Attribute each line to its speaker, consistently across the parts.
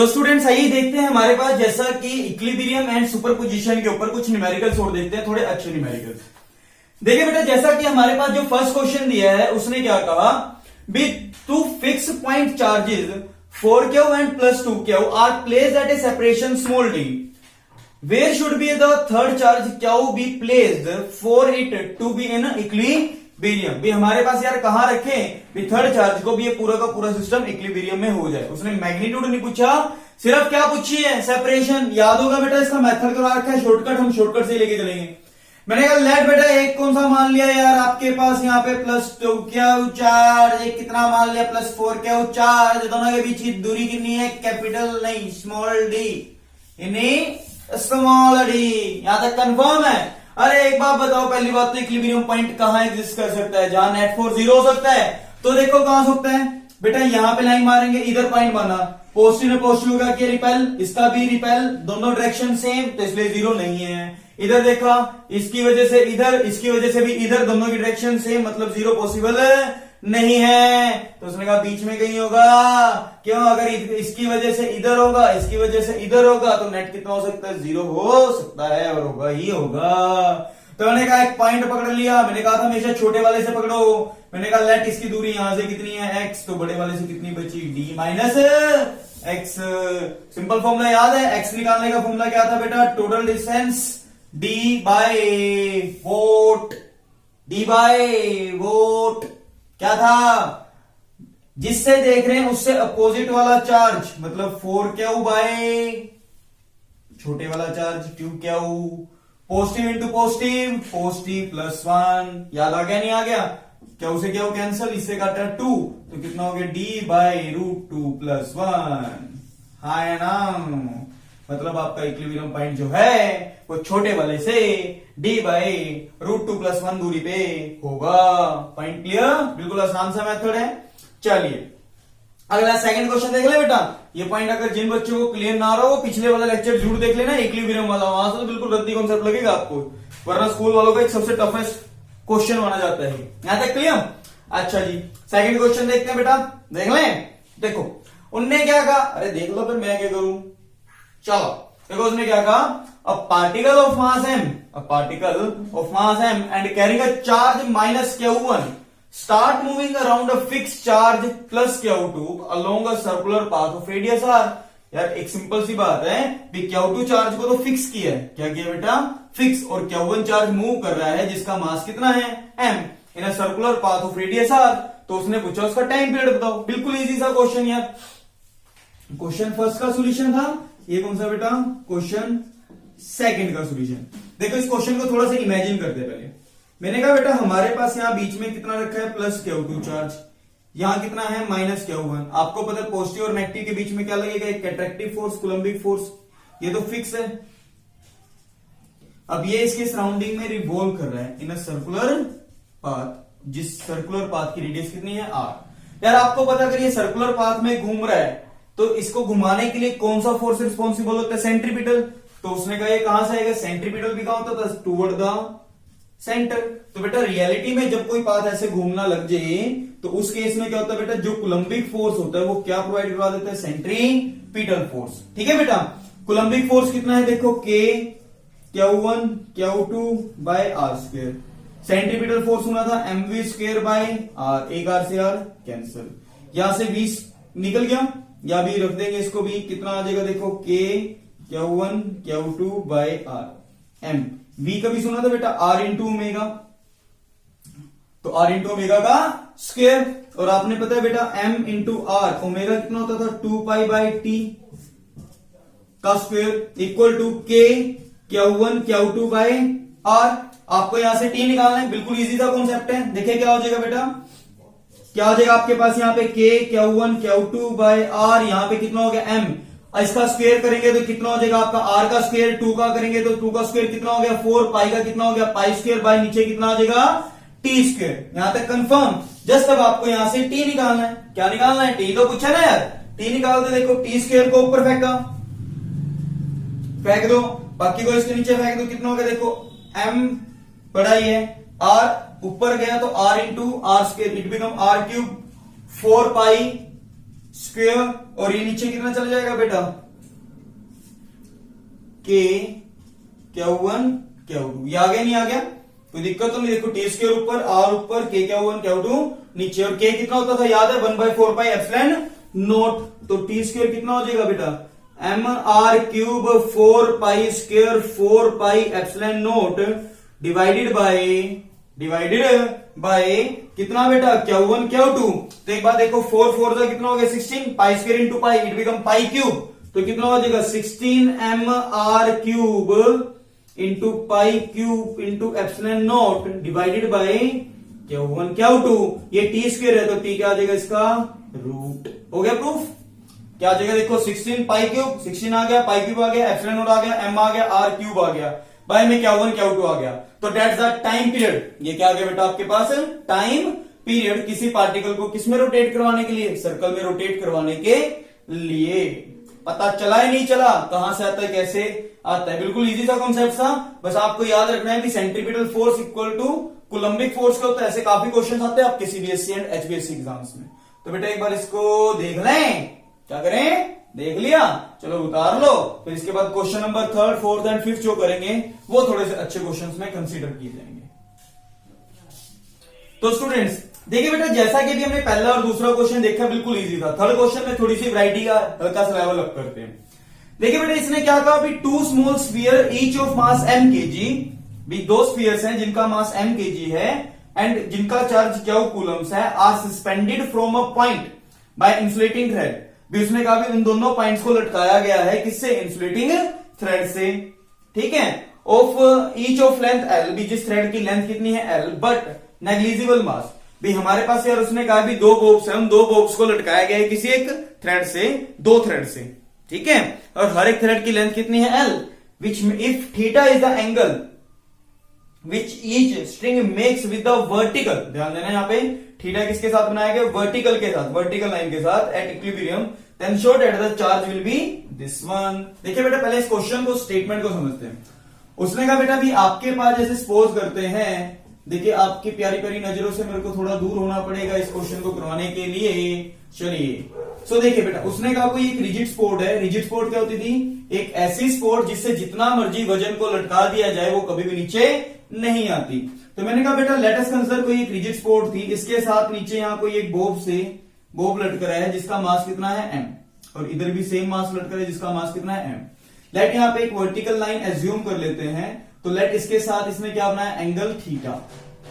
Speaker 1: तो स्टूडेंट्स आइए देखते हैं हमारे पास जैसा कि इक्विलिब्रियम एंड सुपरपोजिशन के ऊपर कुछ न्यूमेरिकल्स और देखते हैं, थोड़े अच्छे न्यूमेरिकल्स। देखिए बेटा, जैसा कि हमारे पास जो फर्स्ट क्वेश्चन दिया है उसने क्या कहा, be two fix point charges 4q and plus 2q are placed at a separation small d. Where should be the third charge q be placed for it to be in equilibrium? भी हमारे पास यार कहां रखें भी third charge को भी ये पूरा का पूरा सिस्टम इक्विलिब्रियम में हो जाए। उसने मैग्नीट्यूड नहीं पूछा, सिर्फ क्या पूछी है, सेपरेशन। याद होगा बेटा इसका मेथड करवा रखा है शॉर्टकट, हम शॉर्टकट से लेके चलेंगे। मैंने कहा लेट बेटा एक कौन सा मान लिया यार आपके पास यहाँ पे प्लस 2q चार्ज, एक कितना मान लिया प्लस 4q चार्ज, दोनों के बीच की दूरी कितनी है, कैपिटल नहीं स्मॉल डी, यानी स्मॉल डी। यहां तक कंफर्म है। अरे एक बात बताओ, पहली बात तो इक्विलिब्रियम पॉइंट कहां एग्जिस्ट कर सकता है, जहां नेट फोर्स 0 हो सकता है। तो देखो कहां सकता है बेटा, यहां पे लाइन मारेंगे, इधर पॉइंट माना, पॉजिटिव में पॉजिटिव होगा कि रिपेल, इसका भी रिपेल, दोनों डायरेक्शन सेम, तो इसलिए 0 नहीं है। इधर देखा, इसकी वजह से इधर, इसकी वजह से भी इधर, दोनों की डायरेक्शन सेम, मतलब 0 पॉसिबल नहीं है। तो उसने कहा बीच में कहीं होगा। क्यों, अगर इसकी वजह से इधर होगा, इसकी वजह से इधर होगा, तो नेट कितना हो सकता है, 0 हो सकता है, और होगा ही होगा। तो मैंने कहा एक पॉइंट पकड़ लिया, मैंने कहा था हमेशा छोटे वाले से पकड़ो। मैंने कहा लेट इसकी दूरी यहां से कितनी है, x, तो बड़े वाले से कितनी बची, d minus x। Simple formula याद है, x निकालने का फॉर्मूला क्या था बेटा, total distance d by vote, d by vote क्या था, जिससे देख रहे हैं उससे अपोजिट वाला चार्ज, मतलब 4q बाय छोटे वाला charge 2q, positive into positive, positive plus 1। याद आ गया नहीं आ गया, क्या से क्या कैंसिल, इससे काटा 2, तो कितना हो गया d बाय √2 प्लस 1। हाँ है ना, मतलब आपका इक्विलिब्रियम पॉइंट जो है वो छोटे वाले से d बाय √2 प्लस 1 दूरी पे होगा। पॉइंट क्लियर, बिल्कुल आसान सा मेथड है। चलिए अगला सेकंड क्वेश्चन देख ले बेटा। ये पॉइंट अगर जिन बच्चों को क्लियर ना रहो, पिछले वाला लेक्चर जरूर देख लेना, इक्विलिब्रियम वाला, वहां से तो बिल्कुल रद्दी कॉन्सेप्ट लगेगा आपको, वरना स्कूल वालों का एक सबसे टफेस्ट क्वेश्चन माना जाता है। यहां तक क्लियर। अच्छा जी, सेकंड क्वेश्चन देखते हैं बेटा, देख लें। देखो उनने क्या कहा, अरे देख लो फिर मैं क्या करूं। चलो देखो उसने क्या कहा, a particle of mass m, a particle of mass m and carrying a charge minus q1 start moving around a fixed charge plus q2 along a circular path of radius r। यार एक simple सी बात है, q2 charge को तो fix किया है, क्या किया बेटा, फिक्स, और q1 चार्ज मूव कर रहा है जिसका मास कितना है m in a circular path of radius r। तो उसने पूछा उसका टाइम पीरियड बताओ। बिल्कुल इजी सा क्वेश्चन यार। क्वेश्चन फर्स्ट का सोल्यूशन था, ये कौन सा बेटा, क्वेश्चन सेकंड का सोल्यूशन। देखो इस क्वेश्चन को थोड़ा सा इमेजिन करते हैं पहले। मैंने कहा बेटा हमारे पास यहाँ बीच में कितना रखा है, प्लस q2 चार्ज, यहां कितना है माइनस q1। आपको पता है पॉजिटिव और नेगेटिव के बीच में क्या लगेगा, एक अट्रैक्टिव फोर्स, कूलम्बिक फोर्स, ये तो फिक्स है। अब ये इसके सराउंडिंग में रिवॉल्व कर रहा है इन अ सर्कुलर पाथ, जिस सर्कुलर पाथ की रेडियस कितनी है r। यार आपको पता अगर ये सर्कुलर पाथ में घूम रहा है तो इसको घुमाने के लिए कौन सा फोर्स रिस्पॉन्सिबल होता है, सेंट्रीपिटल। तो उसने कहा ये कहां से आएगा, सेंट्रीपिटल भी कहां होता था, टुवर्ड द सेंटर। तो बेटा रियलिटी में जब कोई पाथ ऐसे घूमना लग जाए तो उस केस में क्या होता है बेटा, जो कूलम्बिक फोर्स होता है वो क्या प्रोवाइड करवा देता है, सेंट्रीपिटल फोर्स। ठीक है बेटा, कूलम्बिक फोर्स कितना है देखो, k q1 q2 by r square. Centripetal force होना था mv स्क्वायर बाय r, एक r से r कैंसिल, यहां से 20 निकल गया, या भी रख देंगे इसको भी, कितना आ जाएगा देखो, k q1 q2 by r, m v का भी सुना था बेटा r इंटू ओमेगा, तो r इंटू ओमेगा का स्क्वायर। और आपने पता है बेटा m इंटू r, ओमेगा कितना होता था 2 पाई बाय t का square equal to k q1 q2 by r। आपको यहां से t निकालना है, बिल्कुल इजी सा कॉन्सेप्ट है। देखिए क्या हो जाएगा बेटा, क्या हो जाएगा आपके पास यहाँ पे k q1 q2 by r, यहाँ पे कितना हो गया m, इसका स्क्वायर करेंगे तो कितना हो जाएगा आपका r का स्क्वायर, 2 का करेंगे तो 2 का स्क्वायर कितना हो गया 4, पाई का कितना हो गया पाई स्क्वायर, बाय नीचे कितना आ जाएगा t स्क्वायर। यहां तक कंफर्म। जस्ट अब आपको यहां से t निकालना है, क्या निकालना है, t तो पूछा ना यार, t निकाल दे। देखो t स्क्वायर को ऊपर फेंका, फेंक दो, बाकी को इसके नीचे फेंक दो, कितना हो गया देखो, m बड़ा ही है, r ऊपर गया तो r into r square, it become r cube 4 pi square, और ये नीचे कितना चला जाएगा बेटा, के Q1 Q2। ये आ गया नहीं आ गया, कोई दिक्कत तो नहीं। देखो टी स्क्वेयर ऊपर, आर ऊपर, के Q1 Q2 नीचे, और के कितना होता था याद है, 1/4 पाई एप्सिलॉन नॉट। तो टी स्क्वेयर कितना हो जाएगा बेटा, mr cube 4 pi square 4 pi epsilon not divided by कितना बेटा, Q1 Q2। तो एक बात देखो, 4 4 का कितना हो गया 16, पाई square into pi, it become pi cube. तो कितना हो जाएगा 16 mr cube into pi cube into epsilon not divided by Q1 Q2। ये टी स्क्वेयर है तो टी क्या आ जाएगा इसका रूट। हो गया प्रूफ। क्या आ जाएगा देखो, 16 पाई क्यूब, 16 आ गया, पाई क्यूब आ गया, एप्सिलॉन नॉट आ गया, एम आ गया, आर क्यूब आ गया, बाय में Q1 Q2 आ गया। तो दैट्स द टाइम पीरियड। ये क्या आ गया बेटा आपके पास, टाइम पीरियड किसी पार्टिकल को किस में रोटेट करवाने के लिए, सर्कल में रोटेट करवाने के लिए। पता चला है नहीं चला, कहां से आता है कैसे आता है, बिल्कुल इजी सा कॉन्सेप्ट था। बस आपको याद रखना है कि centripetal force equal to coulombic force का होता है। ऐसे काफी क्वेश्चन आते हैं आपके सीबीएसई एंड एचबीएससी एग्जाम्स में। तो बेटा एक बार इसको देख लें, क्या करें, देख लिया, चलो उतार लो। फिर इसके बाद क्वेश्चन नंबर 3, 4 एंड 5 जो करेंगे वो थोड़े से अच्छे क्वेश्चंस में कंसीडर किए जाएंगे। तो स्टूडेंट्स देखिए बेटा, जैसा कि भी हमने पहला और दूसरा क्वेश्चन देखा बिल्कुल इजी था। थर्ड क्वेश्चन में थोड़ी सी वैरायटी का हल्का सा लेवल अप करते हैं। देखिए बेटा इसने क्या कहा, अभी 2 small sphere each of mass m kg, भी 2 स्फीयर्स हैं जिनका मास m kg है एंड जिनका चार्ज Q कूलम्स है, are suspended from a point by insulating thread. भी उसने कहा भी इन दोनों पॉइंट्स को लटकाया गया है किससे, इंसुलेटिंग थ्रेड से, ठीक है। Of each of length L, भी जिस थ्रेड की लेंथ कितनी है L, बट नेग्लिजिबल मास। भी हमारे पास यार उसने कहा भी 2 बॉक्स है, उन 2 बॉक्स को लटकाया गया है किसी एक थ्रेड से, 2 थ्रेड से, ठीक है। और हर एक थ्रेड की लेंथ कितनी है L, which if theta is the angle which each string makes with the vertical, ध्यान देना यहाँ पे थीटा किसके साथ बनाया गया, वर्टिकल के साथ, वर्टिकल लाइन के साथ, at equilibrium, then show that the charge will be this one. देखिए बेटा पहले इस क्वेश्चन को, स्टेटमेंट को समझते हैं। उसने कहा बेटा भी आपके पास जैसे सपोज करते हैं, देखिए आपकी प्यारी प्यारी नजरों से मेरे को थोड़ा दूर होना पड़ेगा इस क्वेश्चन को करवाने के लिए। चलिए सो देखिए बेटा उसने कहा कोई एक रिजिड स्पोर्ट है। रिजिड स्पोर्ट क्या होती थी, एक ऐसी स्पोर्ट जिससे जितना मर्जी वजन को लटका दिया जाए वो कभी भी नीचे नहीं आती। तो मैंने कहा बेटा लेट अस कंसीडर कोई एक रिजिड स्पोर्ट थी, इसके साथ नीचे यहाँ कोई एक बोब लटक रहा है जिसका मास कितना है m, और इधर भी सेम मास लटक रहा है जिसका मास कितना है m। लेट यहाँ पे एक वर्टिकल लाइन एज्यूम कर लेते हैं, तो लेट इसके साथ इसने क्या बनाया, एंगल थीटा,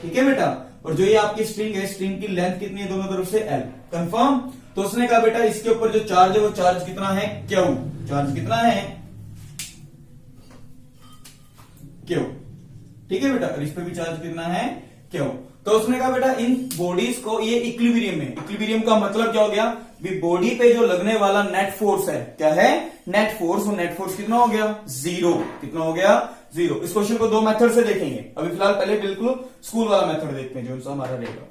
Speaker 1: ठीक है बेटा। और जो ये आपकी स्ट्रिंग है, स्ट्रिंग की लेंथ कितनी है दोनों तरफ से L, कंफर्म। तो उसने कहा बेटा इसके ऊपर जो चार्ज है वो चार्ज कितना है Q, चार्ज कितना है Q, ठीक है बेटा। और इस पे भी चार्ज कितना है Q। तो उसने कहा बेटा इन बॉडीज को ये इक्विलिब्रियम में, इक्विलिब्रियम का मतलब क्या हो गया, भी बॉडी पे जो लगने वाला नेट फोर्स है, क्या है नेट फोर्स, और नेट फोर्स कितना हो गया 0, कितना हो गया 0। इस क्वेश्चन को 2 मेथड से देखेंगे, अभी फिलहाल पहले बिल्कुल स्कूल वाला मेथड देखते हैं जो सा हमारा रहेगा।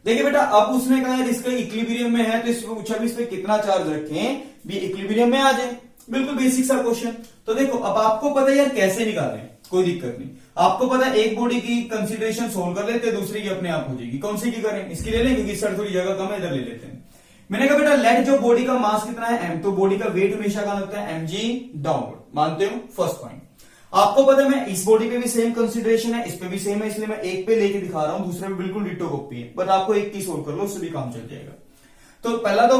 Speaker 1: देखिए बेटा अब उसने कहा है इसका इक्विलिब्रियम में है तो इसको पूछा भी इस पे कितना चार्ज रखें भी इक्विलिब्रियम में आ जाए, बिल्कुल बेसिक सा क्वेश्चन। तो देखो अब आपको पता है यार कैसे निकालें, कोई दिक्कत नहीं। आपको पता है एक बॉडी की कंसीडरेशन सोल्व कर लेते हैं, दूसरी की अपने आप हो जाएगी। कौन सी की करें, इसकी ले लें क्योंकि इस साइड थोड़ी जगह कम है, इधर ले लेते हैं। मैंने कहा बेटा लेट जो बॉडी का मास कितना है m, तो बॉडी का वेट हमेशा कहां लगता है mg डाउनवर्ड, मानते हो फर्स्ट पॉइंट। आपको पता है मैं इस बॉडी पे भी सेम कंसीडरेशन है, इस पे भी सेम है, इसलिए मैं एक पे लेके दिखा रहा हूं, दूसरे पे बिल्कुल डिटो कॉपी है, बट आपको एक की सोल्व कर लो उससे भी काम चल जाएगा। तो पहला तो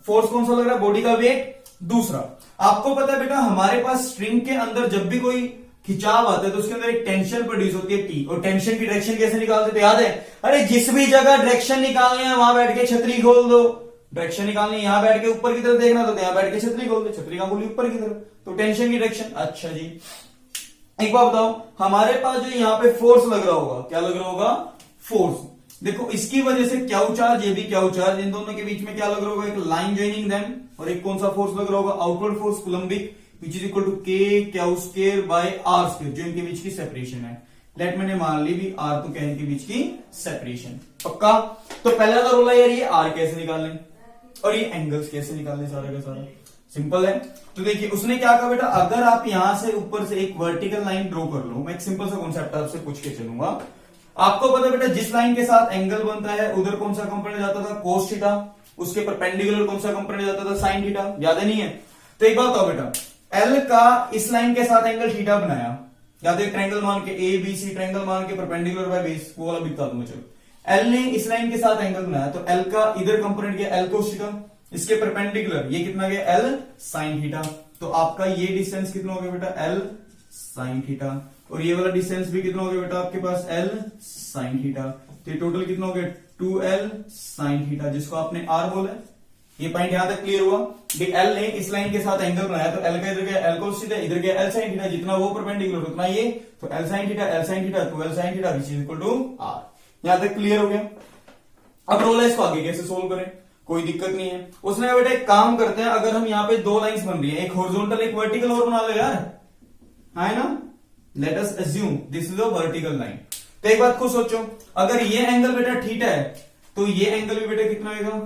Speaker 1: फोर्स कौन सा लग रहा है, बॉडी का वेट। दूसरा आपको पता है बेटा हमारे पास स्ट्रिंग के अंदर जब भी कोई खिंचाव आता है तो उसके अंदर एक टेंशन प्रोड्यूस होती है T, और टेंशन की डायरेक्शन कैसे निकालते थे याद है, अरे जिस भी जगह डायरेक्शन निकालनी है वहां बैठ के छतरी खोल दो, डायरेक्शन निकालनी है यहां बैठ के ऊपर की तरफ देखना तो यहां बैठ के छतरी खोल दो, छतरी का खोली ऊपर की तरफ, तो टेंशन की डायरेक्शन। अच्छा जी एक बात बताओ, हमारे पास जो यहाँ पे फोर्स लग रहा होगा, क्या लग रहा होगा फोर्स, देखो इसकी वजह से क्यू चार्ज, ये भी क्यू चार्ज, इन दोनों के बीच में क्या लग रहा होगा, एक लाइन ज्वाइनिंग देम, और एक कौन सा फोर्स लग रहा होगा, outward force Coulombic, which is equal to K Q square by R square, जो इनके बीच की सेपरेशन है। लेट मैंने मान ली भी आर तो क्या इनके बीच की सेपरेशन, पक्का। तो पहला तो रोला यार ये आर कैसे निकालें और ये एंगल्स कैसे निकालें, सारा का सारा सिंपल है। तो देखिए उसने क्या कहा बेटा, अगर आप यहां से ऊपर से एक वर्टिकल लाइन ड्रॉ कर लो, मैं एक सिंपल सा कॉन्सेप्ट आपसे पूछ के चलूंगा। आपको पता बेटा जिस लाइन के साथ एंगल बनता है उधर कौन सा कंपोनेंट जाता था, कोस थीटा, उसके परपेंडिकुलर कौन सा कंपोनेंट जाता था, साइन थीटा, याद है नहीं है? तो एक बात बताओ बेटा, एल का इस लाइन के साथ एंगल थीटा बनाया, याद है ट्रायंगल मान के, ए बी सी ट्रायंगल मान के परपेंडिकुलर बाय बेस, वो वाला भी बता दूंगा। चलो एल ने इस लाइन के साथ एंगल बनाया, तो एल का इधर कंपोनेंट गया एल कोस थीटा, इसके परपेंडिकुलर ये कितना गया एल साइन थीटा, तो आपका ये डिस्टेंस कितना हो गया बेटा एल साइन थीटा, और ये वाला डिस्टेंस भी कितना हो गया बेटा आपके पास एल साइन थीटा, तो ये टोटल कितना हो गया 2l साइन थीटा, जिसको आपने r बोला। ये पॉइंट यहां तक क्लियर हुआ? एल ने इस लाइन के साथ एंगल बनाया, तो एल का इधर गया एल कोस थीटा, इधर गया एल साइन थीटा, जितना वो परपेंडिकुलर उतना ये, तो L sine theta 2l sine theta which is equal to r। यहां तक क्लियर हो गया? अब रोल है, इसको आगे कैसे सोल्व करें, कोई दिक्कत नहीं है। उसने बेटा एक काम करते हैं, अगर हम यहाँ पे दो लाइंस बन रही है, एक हॉरिजॉन्टल एक वर्टिकल और बना लो यार, है ना? Let us assume this is a vertical line. तो एक बात खुद सोचो, अगर ये एंगल बेटा थीटा है, तो ये एंगल भी बेटा कितना होगा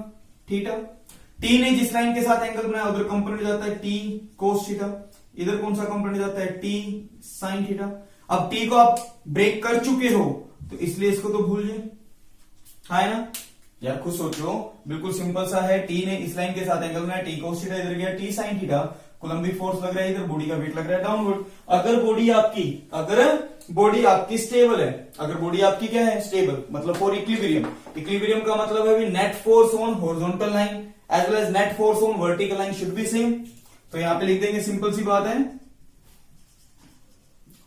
Speaker 1: थीटा। टी ने जिस लाइन के साथ एंगल बनाया उधर कंपोनेंट जाता है टी कोस थीटा, इधर कौन सा कंपोनेंट जाता है टी साइन थीटा। अब टी को आप ब्रेक कर चुके हो, तो इसलिए इसको तो भूल जाए, है ना यार? खुद सोचो, बिल्कुल सिंपल सा है। टी ने इस लाइन के साथ एंगल बनाया टी कोस थीटा, इधर गया T sine theta, coulombic force लग रहा है इधर, बॉडी का वेट लग रहा है डाउनवर्ड। अगर बॉडी आपकी स्टेबल है, अगर बॉडी आपकी क्या है स्टेबल, मतलब फॉर इक्विलिब्रियम, इक्विलिब्रियम का मतलब है net force on horizontal line as well as net force on vertical line should be same. तो यहां पे लिख देंगे, सिंपल सी बात है,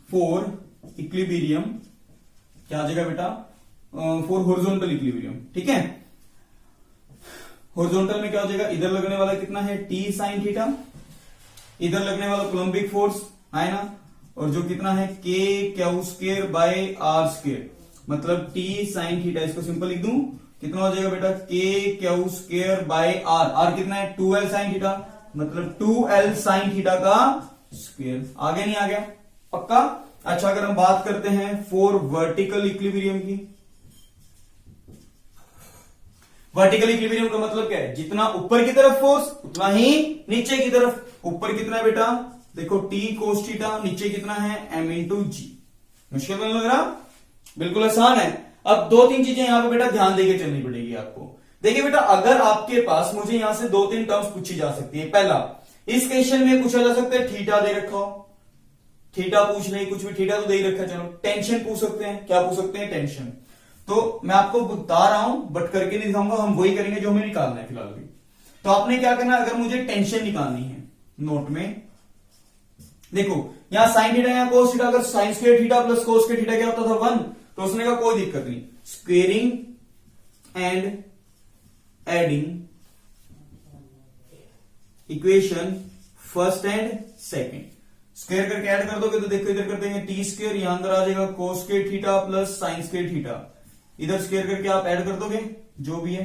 Speaker 1: फॉर इक्विलिब्रियम क्या आ जाएगा बेटा, फॉर हॉरिजॉन्टल इक्विलिब्रियम, ठीक है। हॉरिजॉन्टल में क्या हो जाएगा, इधर लगने वाला कितना है टी साइन थीटा, इधर लगने वाला कोलम्बिक फोर्स है ना, और जो कितना है K Q square by R square, मतलब टी साइन थीटा, इसको सिंपल लिख दूं, कितना हो जाएगा बेटा K Q square by R, R कितना है 2l साइन थीटा, मतलब 2l साइन थीटा का स्क्वायर। आगे नहीं आ गया? पक्का? अच्छा, अगर हम बात करते हैं फॉर वर्टिकल इक्विलिब्रियम की, वर्टिकल इक्विलिब्रियम का मतलब क्या है, जितना ऊपर की तरफ फोर्स उतना ही नीचे की तरफ। ऊपर कितना है बेटा, देखो टी कोस थीटा, नीचे कितना है m इंटू जी। मुश्किल नहीं लग रहा? बिल्कुल आसान है। अब दो तीन चीजें यहां पे बेटा ध्यान देके चलनी पड़ेगी आपको। देखिए बेटा, अगर आपके पास, मुझे यहां से दो तीन टर्म्स पूछी जा सकती है। पहला, इस क्वेश्चन में पूछा जा सकता है थीटा दे रखा हो, थीटा पूछ नहीं, कुछ भी थीटा तो दे ही रखा, चलो टेंशन पूछ सकते हैं। क्या पूछ सकते हैं? टेंशन। तो मैं आपको बता रहा हूं बट करके नहीं दिखाऊंगा, हम वही करेंगे जो हमें निकालना है फिलहाल भी। तो आपने क्या करना है, अगर मुझे टेंशन निकालनी है, नोट में देखो यहां साइन थीटा या कोस थीटा, अगर sign square theta plus cos square theta क्या होता था 1, तो उसने कहा कोई दिक्कत नहीं, squaring and adding equation first and second, square करके ऐड कर दोगे तो देखो इधर कर देंगे टी स्क्वायर, यहां अंदर आ जाएगा cos square theta plus sign square theta, इधर स्क्वायर करके आप ऐड कर दोगे जो भी है,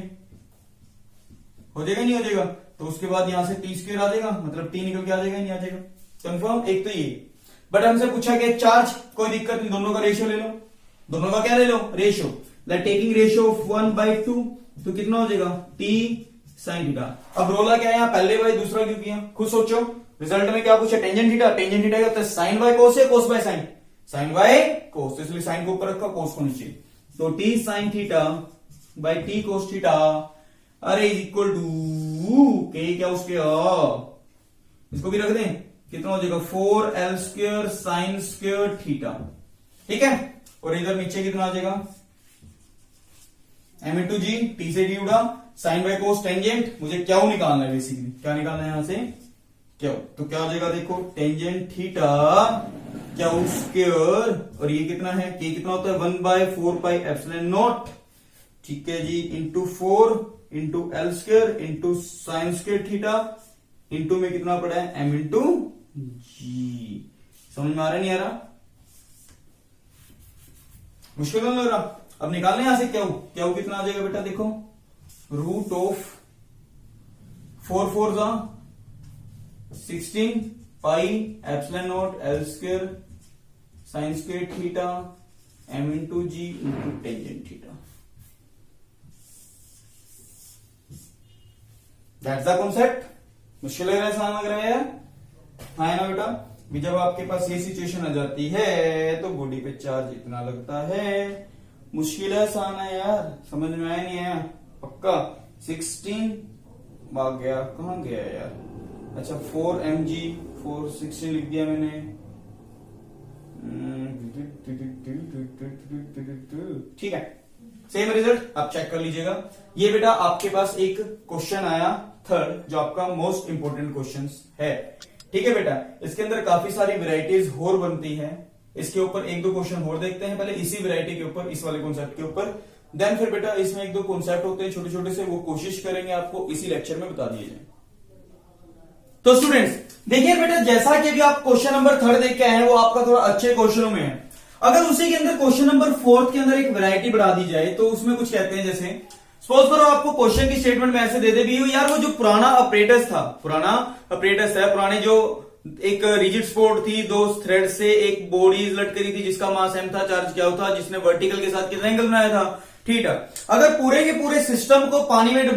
Speaker 1: हो जाएगा नहीं हो जाएगा? तो उसके बाद यहां से टी स्क्वायर आ जाएगा, मतलब टी निकल के आ जाएगा नहीं आ जाएगा? कंफर्म? एक तो ये। बट हमसे पूछा गया चार्ज, कोई दिक्कत नहीं, दोनों का रेशियो ले लो, दोनों का क्या ले लो ratio, like taking ratio of 1/2, तो कितना हो जाएगा टी साइन थीटा। अब रोला क्या है यहाँ, पहले बाय दूसरा क्यों किया, खुद सोचो। रिजल्ट में क्या पूछा, टेंजेंट थीटा, टेंजेंट थीटा क्या साइन बाय कोस है cos by sine, sine by cos, तो इसलिए साइन को ऊपर रखा कोस को नीचे, तो T sine theta by T cos theta अरे इज इक्वल टू के क्या उसके इसको भी रख दें, कितना हो जाएगा 4l square sine square theta, ठीक है। और इधर नीचे कितना आ जाएगा m इंटू जी, टी से डी उड़ा, साइन बाय कोस टेंजेंट, मुझे क्या निकालना है बेसिकली, क्या निकालना है यहां से क्या, तो क्या हो जाएगा देखो टेंजेंट थीटा क्या स्क्वायर, और ये कितना है के कितना होता है 1/4 पाई एप्सिलॉन नॉट, ठीक है जी, into 4 into L square into sine square theta, into में कितना पड़ा है m इंटू जी। समझ में आ रहा नहीं आ रहा, मुश्किल नहीं लग रहा? अब निकालने यहां से क्या कितना आ जाएगा बेटा, देखो रूट ऑफ 4 4 जा 16 pi epsilon naught L square sine square theta m into G into tangent theta. That's the concept. मुश्किल लग रहा है, आसान लग रहा है हाँ ना बेटा? भी जब आपके पास ये सिचुएशन आ जाती है तो बॉडी पे चार्ज इतना लगता है, मुश्किल है आसान है यार, समझ में आया नहीं आया? पक्का 16 भाग गया, कहां गया यार, अच्छा 4 mg 4 16 लिख दिया मैंने। ठीक है, सेम रिजल्ट आप चेक कर लीजिएगा। ये बेटा आपके पास एक क्वेश्चन आया थर्ड, जो आपका मोस्ट इंपोर्टेंट क्वेश्चन है। ठीक है बेटा, इसके अंदर काफी सारी वेराइटीज और बनती है, इसके ऊपर एक दो क्वेश्चन और देखते हैं पहले इसी वैरायटी के ऊपर, इस वाले कॉन्सेप्ट के ऊपर। देन फिर बेटा इसमें एक दो कॉन्सेप्ट होते हैं छोटे छोटे से, वो कोशिश करेंगे आपको इसी लेक्चर में बता दिए जाए। तो स्टूडेंट्स देखिए बेटा, जैसा कि अभी आप क्वेश्चन नंबर थर्ड देख के आए हैं, वो आपका थोड़ा अच्छे क्वेश्चनों में है। अगर उसी के अंदर क्वेश्चन नंबर फोर्थ के अंदर एक वैरायटी बढ़ा दी जाए तो उसमें कुछ कहते हैं, जैसे सपोज करो आपको क्वेश्चन की स्टेटमेंट में ऐसे दे दे भी यार, वो जो पुराना अपरेटस था, पुराने जो एक रिजिड स्पोर्ट थी, दो थ्रेड से एक बॉडी लटक रही थी जिसका मास m था, चार्ज क्या था, जिसने वर्टिकल के साथ कितना एंगल बनाया था थीटा। अगर पूरे के पूरे सिस्टम को पानी में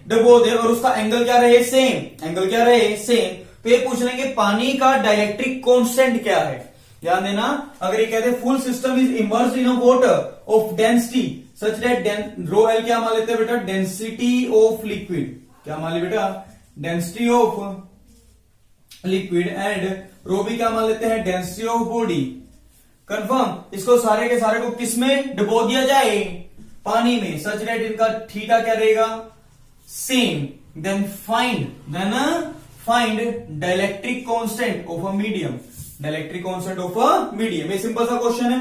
Speaker 1: डुबो दें और उसका एंगल क्या रहे सेम, तो ये पूछ लेंगे पानी का डाइलेक्ट्रिक कांस्टेंट क्या है। ध्यान देना, अगर ये कहते हैं full system is immersed in a water of density such that rho L क्या मान लेते हैं बेटा, डेंसिटी ऑफ लिक्विड, क्या मान ले बेटा, डेंसिटी ऑफ लिक्विड, एंड रो भी क्या मान लेते हैं, डेंसिटी ऑफ बॉडी। कंफर्म, इसको सारे के सारे को किस में डुबो दिया जाए, पानी में, सच दैट इनका थीटा क्या रहेगा, same. Then find dielectric constant of a medium, ये सिंपल सा क्वेश्चन है।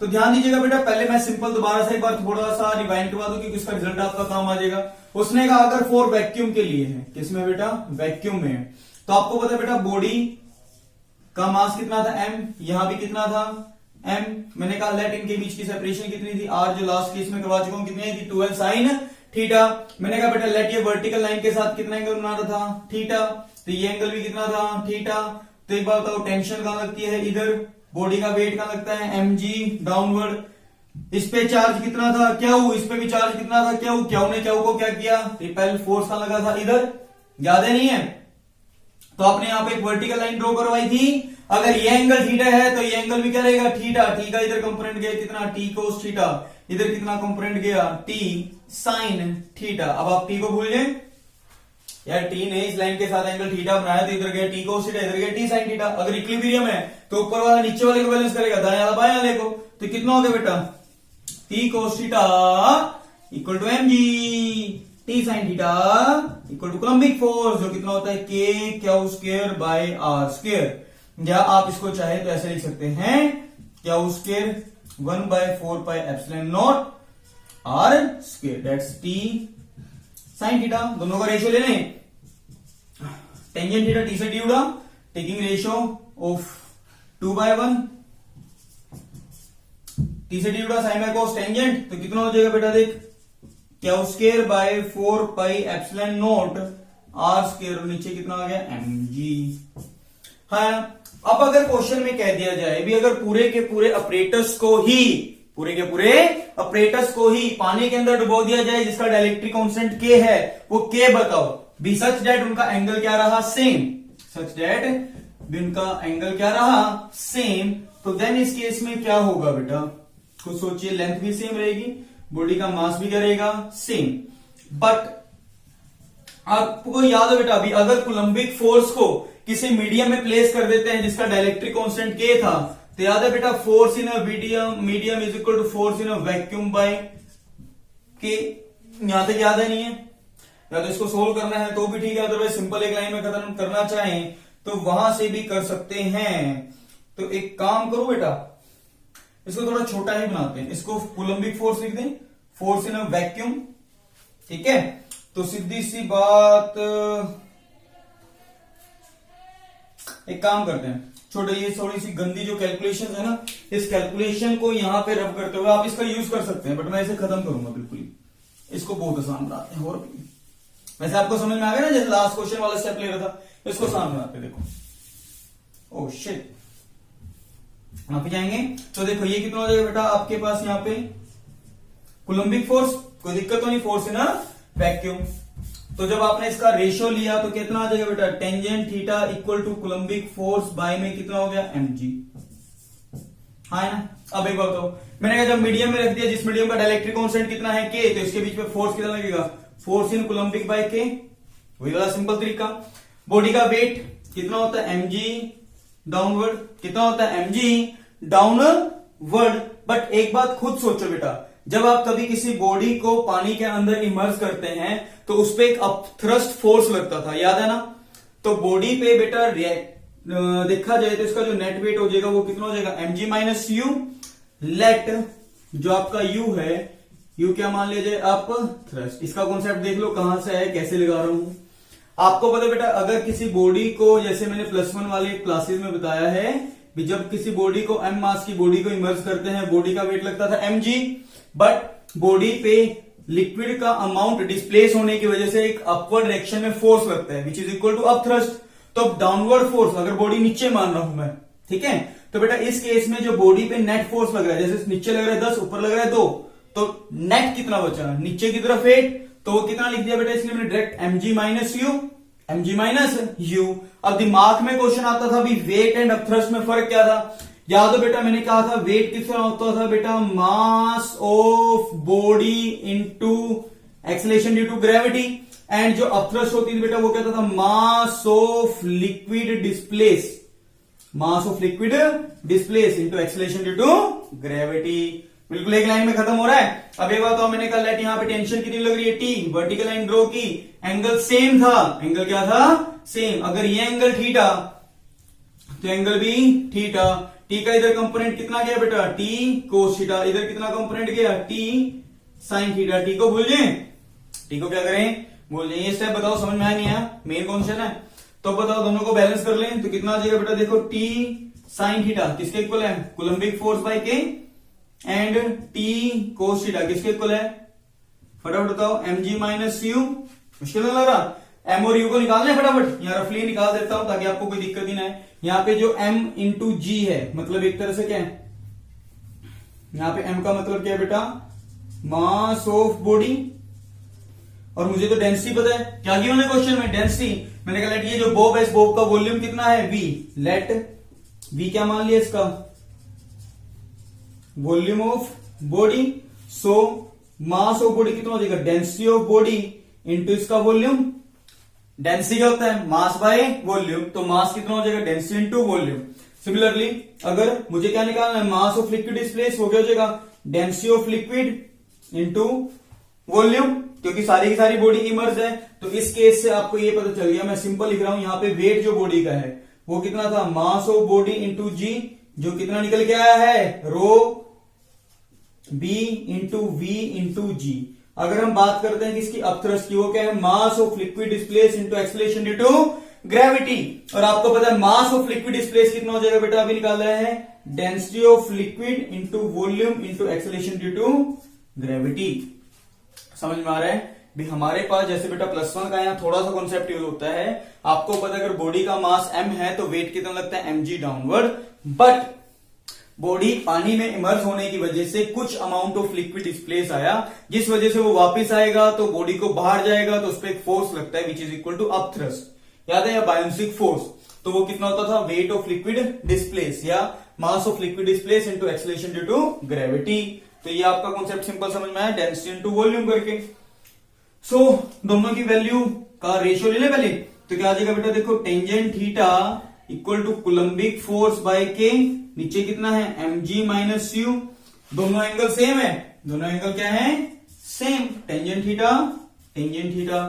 Speaker 1: तो ध्यान दीजिएगा बेटा, पहले मैं सिंपल दोबारा से एक बार थोड़ा सा रिवाइंड करवा दूं क्योंकि इसका रिजल्ट आपका काम आ जाएगा। उसने कहा अगर 4 वैक्यूम के लिए है, किसमें बेटा, वैक्यूम में है, तो आपको पता है बेटा बॉडी का मास कितना था m, यहां भी कितना था m, मैंने कहा लेट इनके बीच की सेपरेशन कितनी थी r, जो लास्ट केस में करवा चुका हूं, कितनी थी 12 साइन थीटा। मैंने कहा बेटा लेट ये वर्टिकल लाइन के साथ कितना एंगल बना रहा था, थीटा, तो ये एंगल भी कितना था, थीटा। तो एक बात बताओ, टेंशन कहां लगती है, इधर, बॉडी का वेट कहां लगता है, mg डाउनवर्ड, इस पे चार्ज कितना था, क्यू, इस पे भी चार्ज कितना था, क्यू ने क्यू को क्या किया, रिपेल फोर्स कहां लगा था, इधर, याद है नहीं है, तो आपने यहां पे एक वर्टिकल लाइन ड्रॉ करवाई थी। अगर ये एंगल थीटा है तो ये एंगल भी क्या रहेगा, थीटा, ठीक है, इधर कंपोनेंट गया कितना, टी कोस थीटा, इधर कितना कंपोनेंट गया, टी साइन थीटा। अब आप टी को भूल जाए यार, टी ने इस लाइन के साथ एंगल थीटा बनाया तो इधर गया टी कोस थीटा, इधर गया टी साइन थीटा। अगर इक्विलिब्रियम है तो ऊपर वाला नीचे वाले को बैलेंस करेगा, दाएं वाला बाएं वाले को, तो कितना हो गया बेटा, T cos theta equal to mg, T sine theta equal to coulombic force, जो कितना होता है K Q square by R square. या आप इसको चाहे तो ऐसे लिख सकते हैं, Q square 1/4 pi epsilon naught R square, that's T sine theta. दोनों का रेशियो ले लें, टेंजेंट थीटा टी से डी उड़ा, टेकिंग रेशियो ऑफ 2/1, टी से डी उड़ा, साइन बाय कोस टेंजेंट, तो कितना हो जाएगा बेटा, देख Q square by 4 pi epsilon naught R square, और नीचे कितना आ गया, mg। हाँ, अब अगर क्वेश्चन में कह दिया जाए भी अगर पूरे के पूरे अपरेटस को ही पानी के अंदर डुबो दिया जाए जिसका डाइलेक्ट्रिक कांस्टेंट k है, वो k बताओ बी, सच दैट उनका एंगल क्या रहा, सेम, तो देन इस केस में क्या होगा बेटा, कुछ सोचिए, लेंथ भी सेम रहेगी, बॉडी का मास भी क्या रहेगा, सेम। बट आपको याद है बेटा, अभी अगर कूलम्बिक फोर्स को किसी मीडियम में प्लेस कर देते हैं जिसका डाइलेक्ट्रिक कांस्टेंट k था, तो याद है बेटा force in a medium is equal to force in a vacuum by k। यहां तक याद है नहीं है, या तो इसको सोल्व करना है तो भी ठीक है, अदरवाइज सिंपल एक लाइन में खत्म करना चाहें तो वहां से भी कर सकते हैं। तो एक काम करो बेटा, इसको थोड़ा छोटा ही बनाते हैं, इसको कूलम्बिक फोर्स लिख दें, फोर्स इन अ वैक्यूम, ठीक है। तो सीधी सी बात, एक काम करते हैं, छोटे, ये थोड़ी सी गंदी जो कैलकुलेशन है ना, इस कैलकुलेशन को यहां पे रब करते हुए आप इसका यूज कर सकते हैं, बट मैं इसे खत्म करूंगा बिल्कुल ही, इसको बहुत आसान बनाते हैं। और वैसे आपको समझ में आ गया ना, जैसे लास्ट क्वेश्चन वाला स्टेप ले रहा था, इसको आसान बनाते, देखो, ओह शिट, वहां पे जाएंगे तो देखो ये कितना हो जाएगा बेटा आपके पास, यहाँ पे कूलम्बिक फोर्स, कोई दिक्कत तो नहीं, फोर्स इन अ वैक्यूम। तो जब आपने इसका रेशियो लिया तो कितना आ जाएगा बेटा, tangent theta equal to coulombic force by में कितना हो गया, mg। हाँ है ना। अब एक बात बताओ, मैंने कहा जब मीडियम में रख दिया, जिस मीडियम का डाइलेक्ट्रिक कांस्टेंट कितना है के, तो इसके बीच में फोर्स कितना लगेगा, फोर्स इन कूलम्बिक बाय के, वही वाला सिंपल तरीका। बॉडी का वेट कितना होता है mg डाउनवर्ड, कितना होता है mg डाउनवर्ड। बट एक बात खुद सोचो बेटा, जब आप कभी किसी बॉडी को पानी के अंदर इमर्ज करते हैं तो उस पे एक अपथ्रस्ट फोर्स लगता था, याद है ना। तो बॉडी पे बेटा देखा जाए तो इसका जो नेट वेट हो जाएगा वो कितना हो जाएगा, mg माइनस यू। लेट जो आपका u है, u क्या मान लीजिए आप थ्रस्ट। इसका कॉन्सेप्ट देख लो कहां से है, कैसे लगा रहा हूं। आपको पता बेटा, अगर किसी बॉडी को, जैसे मैंने +1 वाले क्लासेस में बताया है कि जब किसी बॉडी को m मास की बॉडी को इमर्ज करते हैं, बॉडी का वेट लगता था mg, बट बॉडी पे लिक्विड का अमाउंट डिस्प्लेस होने की वजह से एक अपवर्ड डायरेक्शन में फोर्स लगता है, which is equal to upthrust. तो डाउनवर्ड फोर्स अगर बॉडी नीचे मान रहा हूं मैं, ठीक है, तो बेटा इस केस में जो बॉडी पे नेट फोर्स लग रहा है, जैसे नीचे लग रहा है 10, ऊपर लग रहा है 2, तो नेट कितना बचा, नीचे की तरफ 8, तो वो कितना लिख दिया बेटा, इसलिए मैंने direct mg minus U, mg minus you. अब दिमाग में क्वेश्चन आता था भी वेट एंड अपथ्रस्ट में फर्क क्या था। याद हो बेटा, मैंने कहा था वेट कितना होता था बेटा, mass of body into acceleration due to gravity, and जो अपथ्रस्ट होती थी बेटा वो कहता था mass of liquid displace, mass of liquid displace into acceleration due to gravity. बिल्कुल एक लाइन में खत्म हो रहा है। अब एक बात और, मैंने कहा लेट यहाँ पे टेंशन कितनी लग रही है, T, वर्टिकल लाइन ड्रॉ की, एंगल सेम था, एंगल क्या था, सेम। अगर ये एंगल थीटा तो एंगल भी थीटा। T का इधर कंपोनेंट कितना गया बेटा, T कोस थीटा, इधर कितना कंपोनेंट गया, T साइन थीटा। T को भूल जाए, T को क्या करें, भूल जाए। ये स्टेप बताओ, समझ में आया नहीं आया, मेन क्वेश्चन है। तो बताओ दोनों को बैलेंस कर लें तो कितना आ जाएगा बेटा, देखो T साइन थीटा किसके इक्वल है, कूलम्बिक फोर्स बाय के, एंड T कोस थीटा किसके इक्वल है, फटाफट बताओ, mg माइनस यू। मुश्किल नहीं लग रहा, m और u को निकालना है फटाफट, यहाँ रफली निकाल देता हूं ताकि आपको कोई दिक्कत ही ना है। यहाँ पे जो m इंटू जी है, मतलब एक तरह से क्या है, यहाँ पे m का मतलब क्या है बेटा, मास ऑफ बॉडी, और मुझे तो डेंसिटी पता है। क्या किया मैंने क्वेश्चन में, डेंसिटी। मैंने कहा लेट ये जो बॉब है, इस बॉब का वॉल्यूम कितना है, v। लेट v क्या मान लिया, इसका volume of body. So mass of body कितना हो जाएगा, डेंसिटी ऑफ बॉडी इंटू इसका वॉल्यूम। डेंसिटी क्या होता है, मास बाय वॉल्यूम, तो मास कितना हो जाएगा, डेंसिटी इंटू वॉल्यूम। सिमिलरली अगर मुझे क्या निकालना है, मास ऑफ लिक्विड डिस्प्लेस, हो जाएगा density of liquid into volume, क्योंकि सारी की सारी बॉडी इमर्ज है। तो इस केस से आपको ये पता चल गया, मैं सिंपल लिख रहा हूं, यहाँ पे वेट जो बॉडी का है वो कितना था, मास ऑफ बॉडी इंटू जी, जो कितना निकल के आया है, रो बी इंटू वी इंटू जी। अगर हम बात करते हैं किसकी, अपथ्रस्ट की, वो क्या है, mass of liquid displace into acceleration due to gravity. और आपको पता है मास ऑफ लिक्विड डिस्प्लेस कितना हो जाएगा बेटा, अभी निकाल रहे हैं, density of liquid into volume into acceleration due to gravity. समझ में आ रहा है भी। हमारे पास जैसे बेटा +1 का यहाँ थोड़ा सा कॉन्सेप्ट यूज होता है। आपको पता है अगर बॉडी का मास m है तो वेट कितना लगता है, mg डाउनवर्ड। बट बॉडी पानी में इमर्ज होने की वजह से कुछ अमाउंट ऑफ लिक्विड डिस्प्लेस आया, जिस वजह से वो वापस आएगा तो बॉडी को बाहर जाएगा, तो उस पर एक फोर्स लगता है which is equal to upthrust. याद है, या बायोन्सिक फोर्स। तो वो कितना होता था, वेट ऑफ लिक्विड डिस्प्लेस या mass of liquid displace into acceleration due to gravity. तो ये आपका कॉन्सेप्ट सिंपल समझ में आया, डेंसिटी इंटू वॉल्यूम करके। सो दोनों की वैल्यू का रेशियो ले ले पहले, तो क्या आ जाएगा बेटा, देखो tangent theta equal to coulombic force by K, नीचे कितना है, mg माइनस यू। दोनों एंगल सेम है, दोनों एंगल क्या है, same. Tangent theta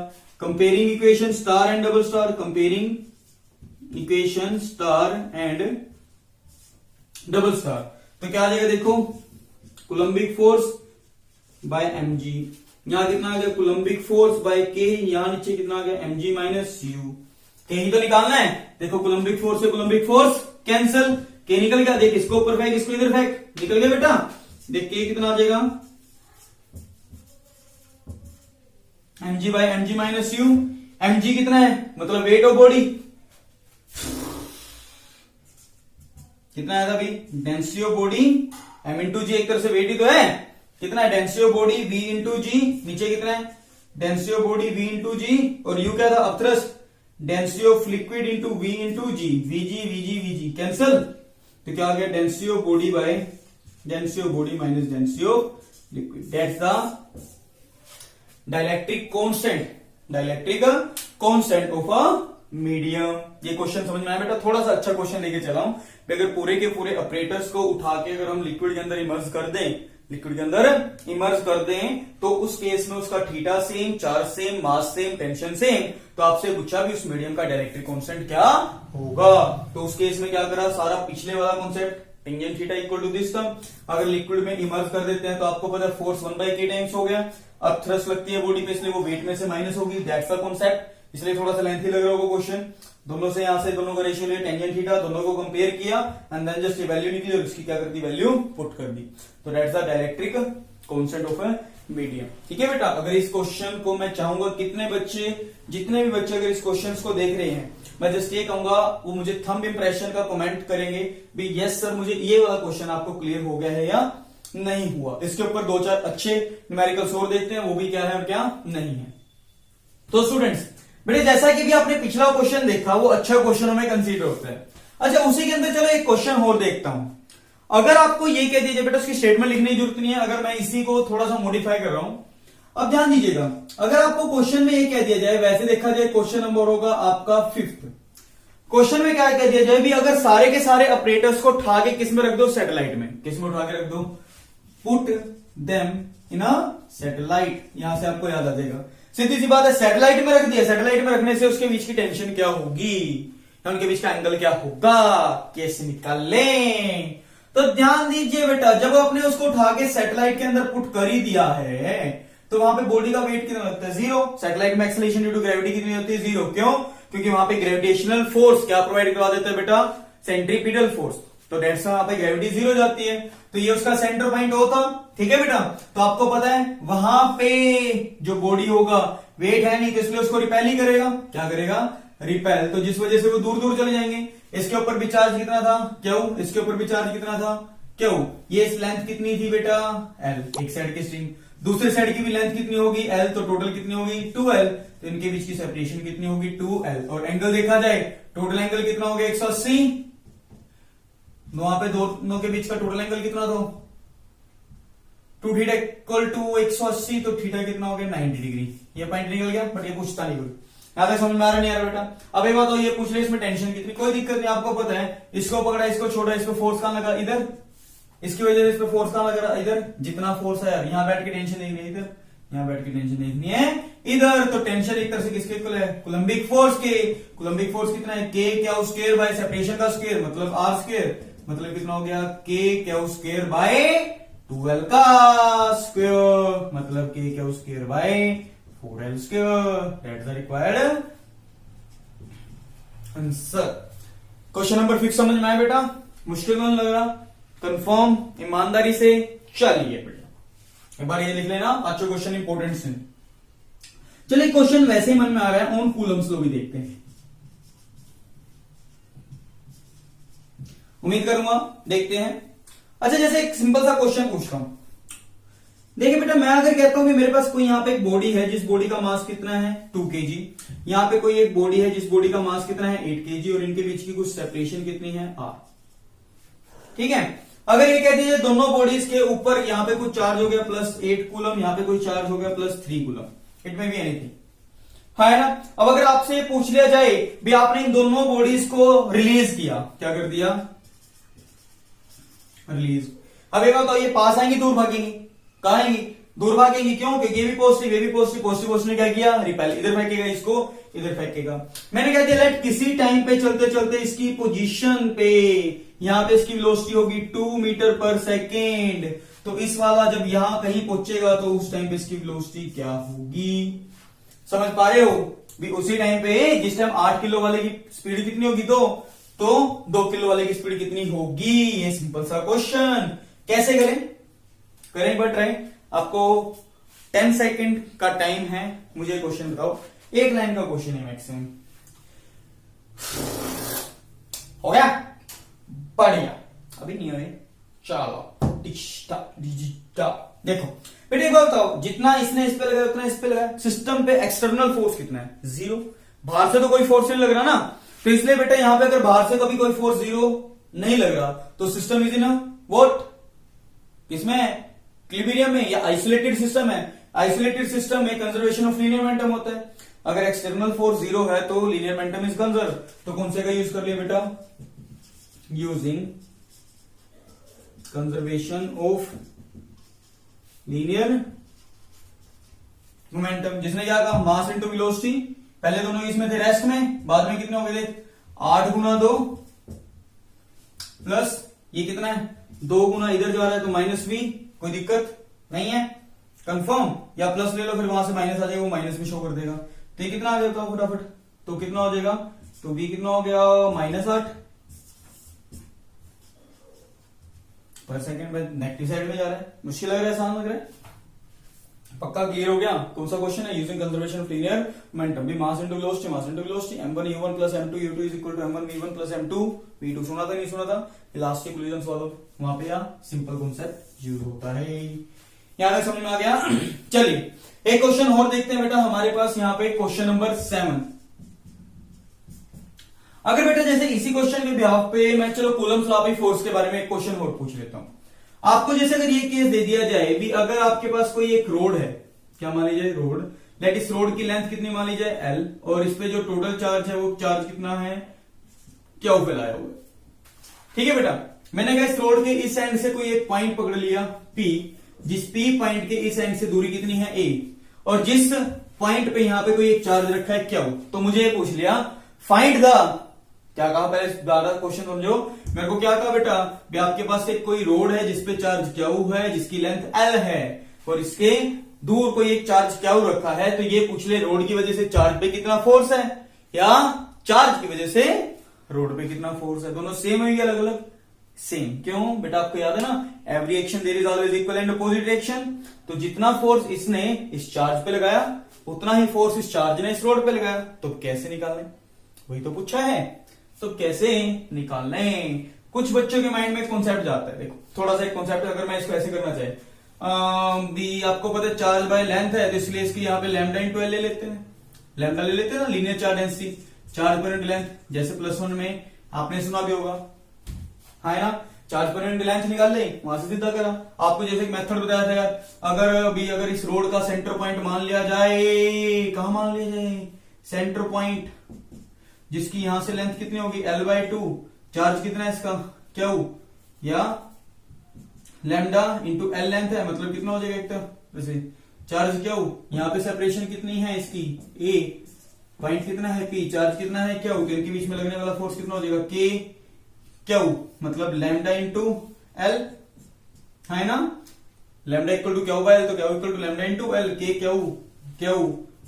Speaker 1: comparing equation star and double star, comparing equation star and double star. तो क्या आ जाएगा, देखो कूलम्बिक फोर्स बाय mg, यहां कितना आ गया, कूलम्बिक फोर्स बाय के, यहां नीचे कितना आ गया, mg माइनस यू। कहीं तो निकालना है, देखो कूलम्बिक फोर्स से कूलम्बिक फोर्स कैंसिल, के निकल गया, देख इसको ऊपर फेंक, इसको इधर फेंक, निकल गया बेटा। देख के कितना आ जाएगा, mg बाय mg माइनस यू। mg कितना है, मतलब वेट ऑफ बॉडी कितना आया था भाई, density of body m into G, एक तरह से वेट ही तो है। कितना है, density of body v into G, नीचे कितना है, density of body v into G, और u क्या था, upthrust, density of liquid into v into G, vg cancel. तो क्या आ गया, density of body by density of body minus density of liquid, that's the dielectric constant of a medium. ये question समझ में आया बेटा, थोड़ा सा अच्छा क्वेश्चन लेके चला हूं। अगर पूरे के पूरे ऑपरेटर्स को उठा के अगर हम लिक्विड के अंदर इमर्ज कर दें तो उस केस में उसका theta same, charge same, mass same, tension same, तो आपसे पूछा भी उस मीडियम का डाइलेक्ट्रिक कांस्टेंट क्या होगा। तो उस केस में क्या करा, सारा पिछले वाला concept tangent theta equal to this term, अगर लिक्विड में इमर्ज कर देते हैं तो आपको पता है फोर्स 1/k टाइम्स हो गया। अब थ्रस्ट लगती है बॉडी पे, इसलिए वो वेट में से माइनस होगी, दैट्स द कॉन्सेप्ट। इसलिए थोड़ा सा लेंथी लग रहा होगा क्वेश्चन। दोनों से यहां से दोनों का रेशियो लिया टेंजेंट थीटा, दोनों को कंपेयर किया एंड देन जस्ट वैल्यू निकली और इसकी क्या कर दी, वैल्यू पुट कर दी। तो that's the dielectric constant of a medium. ठीक है बेटा, अगर इस क्वेश्चन को मैं चाहूंगा जितने भी बच्चे अगर इस क्वेश्चन को देख रहे हैं, मैं जस्ट ये कहूंगा वो मुझे थंब इंप्रेशन का कमेंट करेंगे भी यस सर मुझे ये वाला क्वेश्चन आपको क्लियर हो गया है या नहीं हुआ। इसके ऊपर 2-4 अच्छे न्यूमेरिकल्स और देखते हैं, वो भी क्या है और क्या नहीं है। तो स्टूडेंट्स बेटे, जैसा कि भी आपने पिछला क्वेश्चन देखा वो अच्छा क्वेश्चन में कंसीडर होता है। अच्छा, उसी के अंदर चलो एक क्वेश्चन और देखता हूं। अगर आपको ये कह दीजिए बेटा उसकी स्टेटमेंट लिखने की जरूरत नहीं है, अगर मैं इसी को थोड़ा सा मॉडिफाई कर रहा हूं। अब ध्यान दीजिएगा, अगर आपको क्वेश्चन में ये कह दिया जाए, वैसे देखा जाए क्वेश्चन नंबर होगा आपका 5th। क्वेश्चन में क्या कह दिया जाए भी अगर सारे के सारे ऑपरेटर्स को उठा के किस में रख दो, सैटेलाइट में। किस में उठा के रख दो, put them in a satellite. यहां से आपको याद आ जाएगा, सीधी सी बात है, सैटेलाइट में रख दिया। सैटेलाइट में रखने से उसके बीच की टेंशन क्या होगी, उनके बीच का एंगल क्या होगा, कैसे निकालें। तो ध्यान दीजिए बेटा, जब आपने उसको उठा के सैटेलाइट के अंदर पुट कर ही दिया है तो वहां पे बॉडी का वेट कितना लगता है, 0। सैटेलाइट में एक्सेलरेशन ड्यू टू ग्रेविटी कितनी होती है, 0। क्यों, क्योंकि वहां पे ग्रेविटेशनल फोर्स क्या प्रोवाइड करवा देता है बेटा, सेंट्रीपिटल फोर्स। तो डेट्स वहां पे ग्रेविटी 0 जाती है, तो ये उसका सेंटर पॉइंट होता। ठीक है बेटा, तो आपको पता है वहां पे जो बॉडी होगा वेट है नहीं, तो इसलिए उसको रिपेल ही करेगा। क्या करेगा, रिपेल। तो जिस वजह से वो दूर दूर चले जाएंगे। इसके ऊपर भी चार्ज कितना था, क्यू। इसके ऊपर भी चार्ज कितना था, क्यू। ये लेंथ कितनी थी बेटा, एल। एक साइड की स्ट्रिंग, दूसरे साइड की भी लेंथ कितनी होगी, एल। तो टोटल कितनी होगी, 2l। तो इनके बीच की सेपरेशन कितनी होगी, 2l। और एंगल देखा जाए, टोटल एंगल कितना हो गया, 180। वहां पे दोनों के बीच का टोटल एंगल कितना था, 2 थीटा इक्वल टू 180। तो थीटा कितना हो गया, 90 डिग्री। ये पॉइंट निकल गया, बट ये पूछता नहीं कोई। यहां तक समझ में आ रहा नहीं आ रहा बेटा। अब एक बात तो ये पूछ ले इसमें टेंशन कितनी, कोई दिक्कत नहीं, आपको पता है। इसको पकड़ा, इसको छोड़ा, इसको फोर्स कहां लगा, इधर। इसकी वजह से इस पे फोर्स कहां लग रहा है, इधर। जितना फोर्स है यार, यहां बैठ के टेंशन देखनी है इधर, यहां बैठ के टेंशन देखनी है इधर। तो टेंशन एक तरह से किसके इक्वल है, कूलम्बिक फोर्स के। कूलम्बिक फोर्स कितना है, K Q square bye separation का स्क्वायर मतलब आर स्क्वायर। मतलब कितना हो गया, के क्यू स्क्वायर बाय 2l का स्क्वायर मतलब के Q square bye 4l square. That's the required answer. Question number 5 समझ में आया बेटा, मुश्किल नहीं लग रहा, कंफर्म ईमानदारी से चलिए बेटा। एक बार ये लिख लेना, अच्छे क्वेश्चन इंपोर्टेंट है। चलिए क्वेश्चन वैसे ही मन में आ रहा है, ऑन कूलम्स लो भी देखते हैं। उम्मीद करूंगा देखते हैं। अच्छा, जैसे एक सिंपल सा क्वेश्चन पूछता हूं। देखिए बेटा, मैं अगर कहता हूं कि मेरे पास कोई यहां पे एक बॉडी है जिस बॉडी का मास कितना है 2 kg। यहां पे कोई एक बॉडी है जिस बॉडी का मास कितना है 8 kg और इनके बीच की कुछ सेपरेशन कितनी है r। ठीक है, अगर ये कह दीजिए दोनों बॉडीज के ऊपर यहां पे कुछ चार्ज हो गया +8 कूलम, यहां पे कोई चार्ज हो गया +3 कूलम, इट में भी एनीथिंग है ना। अब अगर आपसे पूछ लिया जाए भी आपने इन दोनों बॉडीज को रिलीज किया, क्या कर दिया, रिलीज। अब एक बात, ये पास आएंगी दूर भागेंगी, कहां आएंगी, दूर भागेंगी। क्यों, क्योंकि ये भी पॉजिटिव, ये भी पॉजिटिव। पॉजिटिव ने क्या किया, रिपेल। इधर फेंकेगा, इसको इधर फेंकेगा। मैंने कह दिया लेट किसी टाइम पे चलते चलते इसकी पोजीशन पे यहां पे इसकी वेलोसिटी होगी 2 मीटर पर सेकेंड। तो इस वाला जब यहां कहीं पहुंचेगा तो उस टाइम पे इसकी वेलोसिटी क्या होगी, समझ पा रहे हो भी। उसी टाइम पे जिस टाइम 8 किलो वाले की स्पीड कितनी होगी, तो 2 किलो वाले की स्पीड कितनी होगी। ये सिंपल सा क्वेश्चन कैसे करें बट ट्राई। आपको 10 सेकंड का टाइम है, मुझे क्वेश्चन बताओ। एक लाइन का क्वेश्चन है मैक्सिमम। हो गया, बढ़िया। अभी नहीं हो रहे, चलो देखो बेटे, एक बात बताओ, जितना इसने इस पे लगाया उतना इस पे लगाया। सिस्टम पे एक्सटर्नल फोर्स कितना है, 0। बाहर से तो कोई फोर्स नहीं लग रहा ना, तो इसलिए बेटा यहां पे अगर बाहर से कभी कोई फोर्स 0 नहीं लग रहा, तो सिस्टम इज इन व्हाट, किसमें है, इक्विलिब्रियम में, या आइसोलेटेड सिस्टम है। आइसोलेटेड सिस्टम में कंजर्वेशन ऑफ लीनियर मोमेंटम होता है। अगर एक्सटर्नल फोर्स 0 है तो लीनियर मोमेंटम इज कंजर्व। तो कौन से का यूज कर लिया बेटा, using conservation of linear momentum. जिसने क्या कहा, मास इंटू वेलोसिटी, पहले दोनों इसमें थे रेस्ट में, बाद में कितने हो गए थे, 8 गुना 2 प्लस ये कितना है, 2 गुना इधर जा रहा है तो माइनस v, कोई दिक्कत नहीं है, कंफर्म, या प्लस ले लो फिर वहां से माइनस आ जाएगा, वो माइनस में शो कर देगा। तो ये कितना आ जाएगा फटाफट, तो कितना हो जाएगा, तो v कितना हो गया, -8 पर सेकेंड में, नेगेटिव साइड में जा रहा है, मुश्किल लग रहा है, आसान लग रहा है, पक्का क्लियर हो गया। कौन सा क्वेश्चन है, using conservation of linear momentum, भी mass into velocity, mass into velocity, m1 u1 plus m2 u2 is equal to m1 v1 plus m2 v2। सुना था नहीं सुना था, लास्ट के क्वेश्चन सॉल्व वहां पे या सिंपल कॉन्सेप्ट यूज होता है, यहां तक समझ में आ गया। चलिए एक क्वेश्चन और देखते हैं बेटा, हमारे पास यहाँ पे क्वेश्चन नंबर 7। अगर बेटा जैसे इसी क्वेश्चन के बिहाफ पे मैं चलो कूलम्स लॉ ऑफ फोर्स के बारे में एक क्वेश्चन और पूछ लेता हूं आपको। जैसे अगर ये केस दे दिया जाए भी, अगर आपके पास कोई एक रोड है, क्या मान लीजिए रोड, लेट इस रोड की लेंथ कितनी मान लीजिए L, और इस पे जो टोटल चार्ज है वो चार्ज कितना है, क्या पे लाया हुआ है, ठीक है बेटा। मैंने कहा इस रोड के इस एंड से कोई एक पॉइंट पकड़ लिया P, जिस P पॉइंट के इस एंड से दूरी कितनी है A, और जिस पॉइंट पे यहां पे कोई एक चार्ज रखा है Q। तो मुझे ये पूछ लिया फाइंड द, क्या कहा पहले ज्यादा क्वेश्चन समझो, मेरे को क्या कहा बेटा, भी आपके पास एक कोई रोड है जिसपे चार्ज Q है, जिसकी लेंथ L है, और इसके दूर कोई एक चार्ज Q रखा है। तो ये पूछ ले रोड की वजह से चार्ज पे कितना फोर्स है, या चार्ज की वजह से रोड पे कितना फोर्स है। दोनों सेम है, अलग अलग सेम, क्यों बेटा, आपको याद है ना, every action there is always equal and opposite reaction. तो जितना फोर्स इसने इस चार्ज पे लगाया उतना ही फोर्स इस चार्ज ने इस रोड पे लगाया। तो कैसे निकालने, वही तो पूछा है, तो कैसे निकालने। कुछ बच्चों के माइंड में कॉन्सेप्ट जाता है, देखो थोड़ा सा एक कॉन्सेप्ट, अगर मैं इसको ऐसे करना चाहे, भी आपको पता है चार्ज बाय लेंथ है, तो इसलिए इसकी यहाँ पे लैम्डा इंटू एल ले लेते हैं, लैम्डा ले लेते हैं ना, linear charge density, charge per unit length, जैसे +1 में आपने सुना भी होगा, है ना, चार्ज पर यूनिट लेंथ निकाल ले, वहां से सीधा करा। आपको जैसे एक मेथड बताया था यार, अगर इस रोड का सेंटर पॉइंट मान लिया जाए, कहा मान लिया जाए, सेंटर पॉइंट, जिसकी यहां से लेंथ कितनी होगी L/2, चार्ज कितना है इसका Q, या लैम्डा इंटू L लेंथ है, मतलब कितना हो जाएगा एक तो वैसे चार्ज Q, यहाँ पे सेपरेशन कितनी है इसकी A, पॉइंट कितना है P, चार्ज कितना है Q, तो इनके बीच में लगने वाला फोर्स कितना हो जाएगा K Q, मतलब लैम्डा इंटू L, है ना, lambda equal to Q by L, तो Q इक्वल टू lambda into L, K Q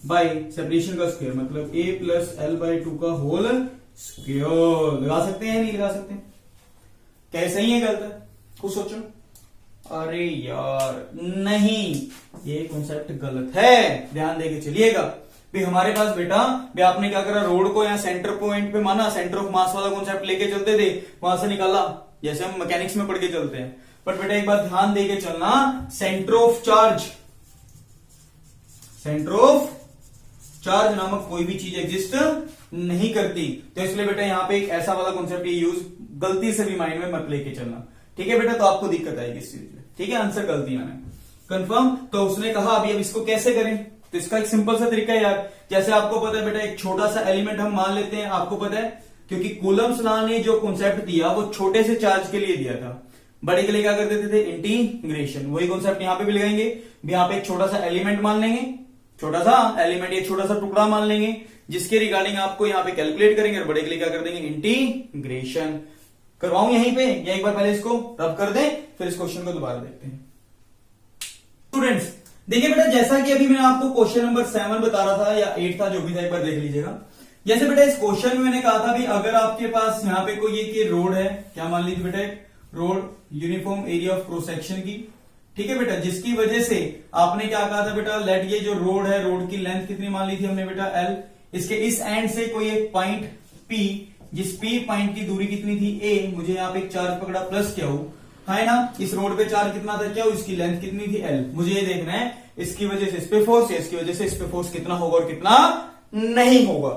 Speaker 1: by separation का स्क्वायर, मतलब A प्लस L/2 का होल स्क्वायर। लगा सकते हैं नहीं लगा सकते, क्या सही है गलत है, कुछ सोचो। अरे यार नहीं, ये कॉन्सेप्ट गलत है, ध्यान देके चलिएगा। भी हमारे पास बेटा, भी आपने क्या करा, रोड को यहाँ सेंटर पॉइंट पे माना, सेंटर ऑफ मास वाला कॉन्सेप्ट लेके चलते थे, वहां से निकाला, जैसे हम मैकेनिक्स में पढ़ के चलते हैं। बट बेटा एक बार ध्यान देके चलना, सेंटर ऑफ चार्ज नामक कोई भी चीज एग्जिस्ट नहीं करती। तो इसलिए बेटा यहाँ पे एक ऐसा वाला कॉन्सेप्ट ये यूज गलती से भी माइंड में मत लेके चलना, ठीक है बेटा, तो आपको दिक्कत आएगी इस चीज में, ठीक है। आंसर गलती मैंने कंफर्म। तो उसने कहा अभी अब इसको कैसे करें, तो इसका एक सिंपल सा तरीका है यार, जैसे आपको पता है बेटा, एक छोटा सा एलिमेंट हम मान लेते हैं, आपको पता है क्योंकि कूलम्स लॉ ने जो कॉन्सेप्ट दिया वो छोटे से चार्ज के लिए दिया था, बड़े के लिए क्या कर देते थे, इंटीग्रेशन। वही कॉन्सेप्ट यहाँ पे भी लगाएंगे, यहाँ पे एक छोटा सा एलिमेंट मान लेंगे, छोटा सा एलिमेंट, एक छोटा सा टुकड़ा मान लेंगे, जिसके रिगार्डिंग आपको यहाँ पे कैलकुलेट करेंगे, और बड़े के लिए क्या कर देंगे, इंटीग्रेशन। करवाऊं यहीं पे, या एक बार पहले इसको रब कर दें, फिर इस क्वेश्चन को दोबारा देखते हैं। स्टूडेंट्स देखिए बेटा, जैसा कि अभी मैंने आपको क्वेश्चन नंबर 7 बता रहा था, या 8 था, जो भी था, एक बार देख लीजिएगा। जैसे बेटा इस क्वेश्चन में मैंने कहा था भी, अगर आपके पास यहाँ पे कोई एक रोड है, क्या मान लीजिए बेटा, एक road uniform area of cross section की, ठीक है बेटा, जिसकी वजह से आपने क्या कहा था बेटा, लेट ये जो रोड है, रोड की लेंथ कितनी मान ली थी हमने बेटा L, इसके इस एंड से कोई एक पॉइंट P, जिस P पॉइंट की दूरी कितनी थी A, मुझे यहाँ पे एक चार्ज पकड़ा प्लस Q, है ना, इस रोड पे चार्ज कितना था Q, इसकी लेंथ कितनी थी L, मुझे ये देखना है इसकी वजह से इस पे फोर्स, इसकी वजह से इस पे फोर्स कितना होगा और कितना नहीं होगा।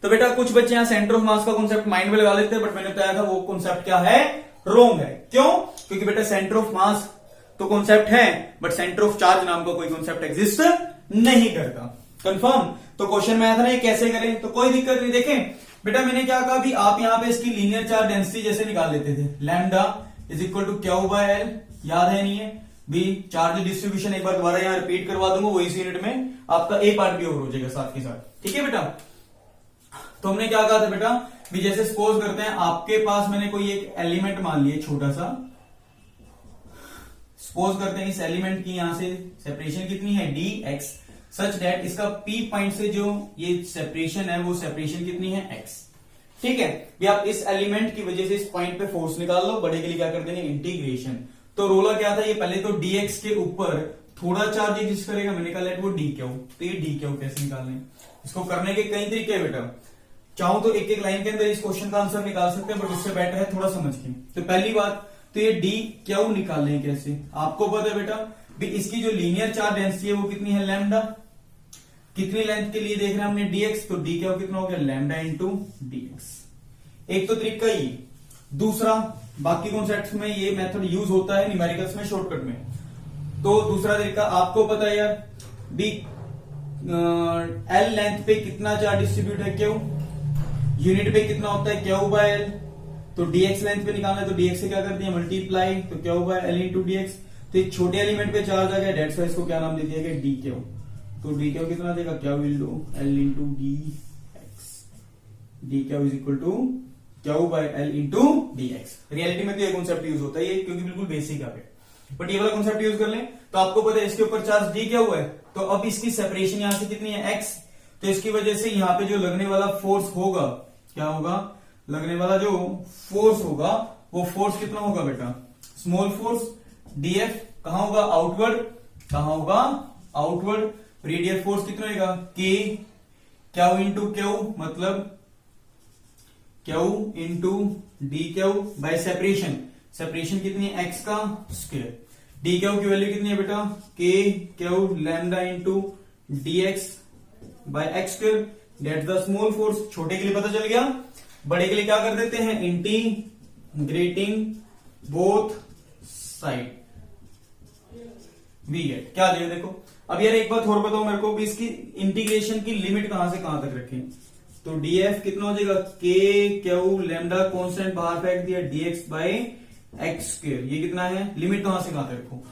Speaker 1: तो बेटा कुछ बच्चे यहाँ सेंटर ऑफ मास का कॉन्सेप्ट माइंड में लगा लेते हैं, बट मैंने बताया था वो कॉन्सेप्ट क्या है, रॉन्ग है। क्यों? क्योंकि बेटा सेंटर ऑफ मास तो कॉन्सेप्ट है, बट सेंटर ऑफ चार्ज नाम का कोई कॉन्सेप्ट एग्जिस्ट नहीं करता। कंफर्म? तो क्वेश्चन में आया था ना ये कैसे करें, तो कोई दिक्कत नहीं। देखें बेटा मैंने क्या कहा, अभी आप यहाँ पे इसकी लीनियर चार्ज डेंसिटी जैसे निकाल लेते थे, lambda is equal to q by l, याद है नहीं है भी? चार्ज डिस्ट्रीब्यूशन एक बार दोबारा यहाँ रिपीट करवा दूंगा, वो इसी यूनिट में आपका ए पार्ट भी ओवर हो जाएगा साथ के साथ। ठीक है बेटा? तो हमने क्या कहा था बेटा, भी जैसे सपोज करते हैं आपके पास मैंने कोई एक एलिमेंट मान लिया छोटा सा, सपोज करते हैं इस एलिमेंट की यहां से सेपरेशन कितनी है, dx, सच दैट इसका p पॉइंट से जो ये सेपरेशन है वो सेपरेशन कितनी है, x। ठीक है, भी आप इस एलिमेंट की वजह से इस पॉइंट पे फोर्स निकाल लो, बड़े के लिए क्या कर देंगे, इंटीग्रेशन। तो रोला क्या था, ये पहले तो dx के ऊपर थोड़ा चार्ज एग्जिस्ट करेगा, मैंने कहा लेट वो dq। तो ये dq कैसे निकालने, इसको करने के कई तरीके हैं बेटा, चाहो तो एक एक लाइन के अंदर इस क्वेश्चन का आंसर निकाल सकते हैं, बट उससे बेटर है थोड़ा समझ के। तो पहली बात तो ये डी क्यू निकालने कैसे, आपको पता है बेटा भी इसकी जो लीनियर चार्ज डेंसिटी है वो कितनी है, लैम्डा। कितनी लेंथ के लिए देख रहे हैं हमने, dx, तो डी क्यू कितना हो गया, लैम्डा इंटू dx। एक तो तरीका ये, दूसरा बाकी कॉन्सेप्ट्स में ये मेथड यूज होता है, न्यूमेरिकल्स में शॉर्टकट में। तो दूसरा तरीका आपको पता है यार भी एल लेंथ पे कितना चार्ज डिस्ट्रीब्यूट है, क्यू यूनिट पे कितना होता है, क्यू बाय एल। तो dx लेंथ पे निकालना है तो dx से क्या कर दिया, मल्टीप्लाई, तो Q by l into dx। तो एक छोटे एलिमेंट पे चार्ज आ गया, डेट्स वाइज इसको क्या नाम दे दिया गया, dq। तो dq कितना देगा, q into l into dx। dq is equal to q by l into dx। Reality में तो ये कॉन्सेप्ट यूज होता है, ये क्योंकि बिल्कुल बेसिक है, बट ये वाला कॉन्सेप्ट यूज कर लें तो आपको पता है इसके ऊपर चार्ज डी क्या हुआ है, तो अब इसकी सेपरेशन यहां से कितनी है, x। तो इसकी वजह से यहां पे जो लगने वाला फोर्स होगा, क्या होगा, लगने वाला जो फोर्स होगा वो फोर्स कितना होगा बेटा, स्मॉल फोर्स dF। कहां होगा, आउटवर्ड। कहां होगा, आउटवर्ड। रेडियल फोर्स कितना होगा, k क्यू इंटू क्यू, मतलब q into d q by separation. Separation कितनी है, x का स्क्वायर। डी क्यू की वैल्यू कितनी है बेटा, k q lambda into dx by x square, that's the small force. छोटे के लिए पता चल गया, बड़े के लिए क्या कर देते हैं, integrating both side, we get. क्या दिया देखो। अब यार एक बात और बताओ मेरे को भी, इसकी इंटीग्रेशन की लिमिट कहां से कहां तक रखें, तो df कितना हो जाएगा, k क्यू लैम्डा कांस्टेंट बाहर फेंक दिया, dx बाय एक्स स्क्वायर। ये कितना है, लिमिट कहां से कहां तक रखो।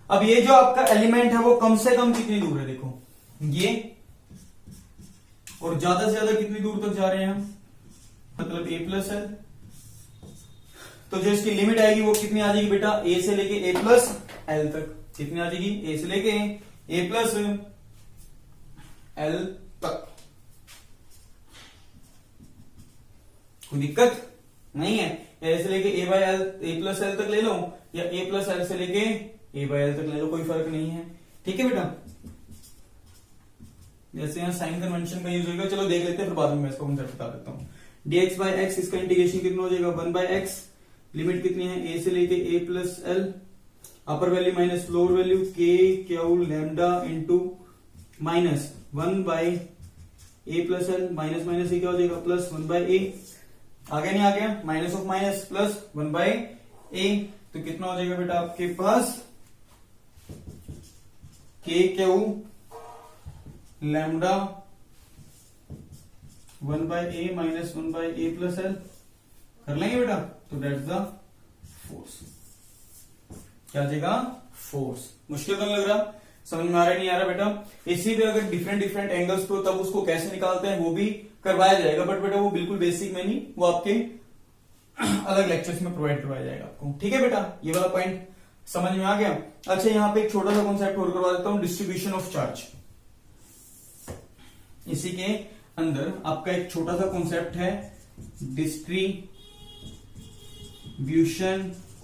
Speaker 1: अब ये जो आपका एलिमेंट है वो कम से कम कितनी दूर है, देखो ये, और ज्यादा से ज्यादा कितनी दूर तक जा रहे हैं हम, मतलब a प्लस एल। तो जो इसकी लिमिट आएगी वो कितनी आ जाएगी बेटा, a से लेके a प्लस एल तक। कितनी आ जाएगी, a से लेके a प्लस एल तक। कोई दिक्कत नहीं है, a से लेके a by L, a plus L तक ले लो, या a प्लस एल से लेके a बाय एल तक ले लो, कोई फर्क नहीं है। ठीक है बेटा, जैसे यहाँ साइन कन्वेंशन का यूज होगा, चलो देख लेते हैं फिर बाद में मैं इसको कॉन्सेप्ट बता देता हूँ। dx बाय एक्स, इसका इंटीग्रेशन कितना हो जाएगा, 1 बाय एक्स। लिमिट कितनी है, a से लेके a plus l, upper value minus lower value, k q lambda into minus 1 by a plus l, minus minus ये क्या हो जाएगा, प्लस 1 बाय a। आगे नहीं आ गया, minus of minus plus 1 by a। तो कितना हो जाएगा बेटा आपके पास, k q lambda 1 by a minus 1 by a plus l. कर लेंगे बेटा, तो दैट्स द फोर्स। क्या जाएगा, फोर्स। मुश्किल तो नहीं लग रहा, समझ में आ रहा नहीं आ रहा बेटा। इसी पे अगर डिफरेंट डिफरेंट एंगल्स पे तब उसको कैसे निकालते हैं वो भी करवाया जाएगा, बट बेटा वो बिल्कुल बेसिक में नहीं, वो आपके अलग लेक्चर्स में प्रोवाइड करवाया जाएगा आपको। ठीक है बेटा, ये वाला पॉइंट समझ में आ गया। अच्छा, यहाँ पे एक छोटा सा कॉन्सेप्ट और करवा देता हूं, डिस्ट्रीब्यूशन ऑफ चार्ज। इसी के अंदर आपका एक छोटा सा कॉन्सेप्ट है, डिस्ट्रीब्यूशन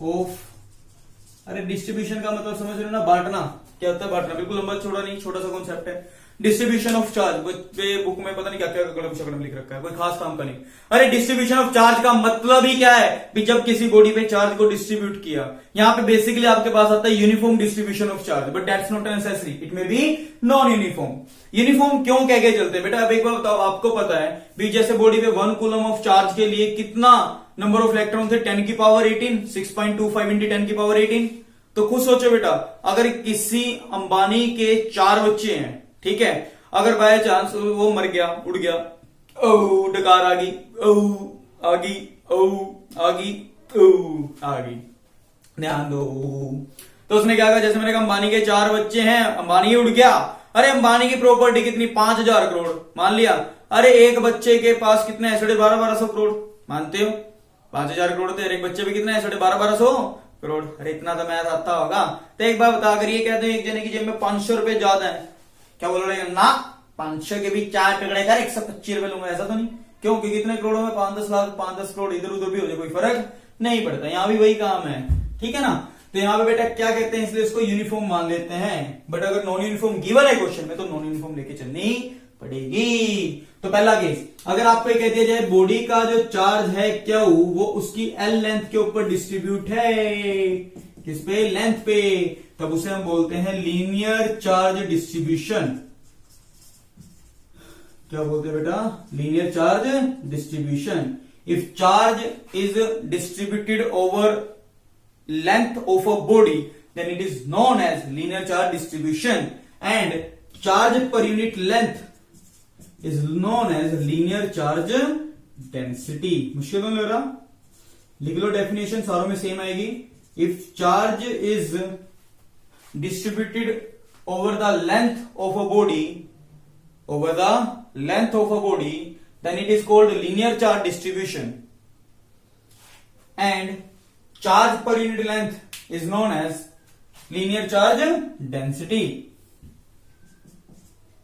Speaker 1: ऑफ, अरे डिस्ट्रीब्यूशन का मतलब समझ रहे हो ना, बांटना। क्या होता है बांटना, बिल्कुल लंबा छोड़ा नहीं, छोटा सा कॉन्सेप्ट है। डिस्ट्रीब्यूशन ऑफ चार्ज, बुक में पता नहीं क्या क्या कलम शकलम लिख रखा है, कोई खास काम का नहीं। अरे डिस्ट्रीब्यूशन ऑफ चार्ज का मतलब ही क्या है भी जब किसी बॉडी पे चार्ज को डिस्ट्रीब्यूट किया, यहाँ पे बेसिकली आपके पास आता है uniform distribution of charge, but that's not necessary, it may be non uniform. Uniform क्यों कह के चलते हैं बेटा, अब एक बार बताओ, आपको पता है भी जैसे बॉडी पे 1 कूलम ऑफ चार्ज के लिए कितना नंबर ऑफ इलेक्ट्रॉन थे, 10 की पावर 18, 6.25 इंटू 10 की पावर 18। तो खुद सोचो बेटा, अगर किसी अंबानी के 4 बच्चे हैं, ठीक है, अगर बाय चांस वो मर गया, उड़ गया, ओ डकार आ गई, ओ आ गई, ओ आ गई, ओ आ गई, ध्यान दो। तो उसने क्या कहा, जैसे मैंने कहा अंबानी के 4 बच्चे हैं, अंबानी उड़ गया, अरे अंबानी की प्रॉपर्टी कितनी, 5000 करोड़ मान लिया। अरे एक बच्चे के पास कितने है, 1250 करोड़, मानते हो 5000 करोड़ थे, एक बच्चे पे कितना है, 1250 करोड़। अरे इतना तो मैथ आता होगा। तो एक बार बता, अगर ये कहते हैं एक जने की जेब में 500 रुपए ज्यादा है, क्या बोल रहे हैं ना, 500 के भी 4 टुकड़े कर 125 रुपए लूंगा, ऐसा तो नहीं। क्यों, क्योंकि कितने करोड़ों में 5-10 लाख, 5-10 करोड़ इधर उधर भी हो जाए, कोई फर्क नहीं पड़ता। यहाँ भी वही काम है, ठीक है ना। तो यहाँ पे बेटा क्या कहते हैं, इसलिए इसको यूनिफॉर्म मान लेते हैं। बट अगर नॉन यूनिफॉर्म गिवन है क्वेश्चन में, तो नॉन यूनिफॉर्म लेके चलनी पड़ेगी। तो पहला केस, अगर आपको कह दिया जाए बॉडी का जो चार्ज है क्यू, वो उसकी एल लेंथ के ऊपर डिस्ट्रीब्यूट है, किस पे, लेंथ पे, तब उसे हम बोलते हैं लीनियर चार्ज डिस्ट्रीब्यूशन। क्या बोलते हैं बेटा, linear charge distribution. If charge is distributed over length of a body, then it is known as linear charge distribution, and charge per unit length is known as linear charge density। मुश्किल नहीं लग रहा, लिख लो definition, सारों में same आएगी। If charge is distributed over the length of a body, over the length of a body, then it is called linear charge distribution, and charge per unit length is known as linear charge density।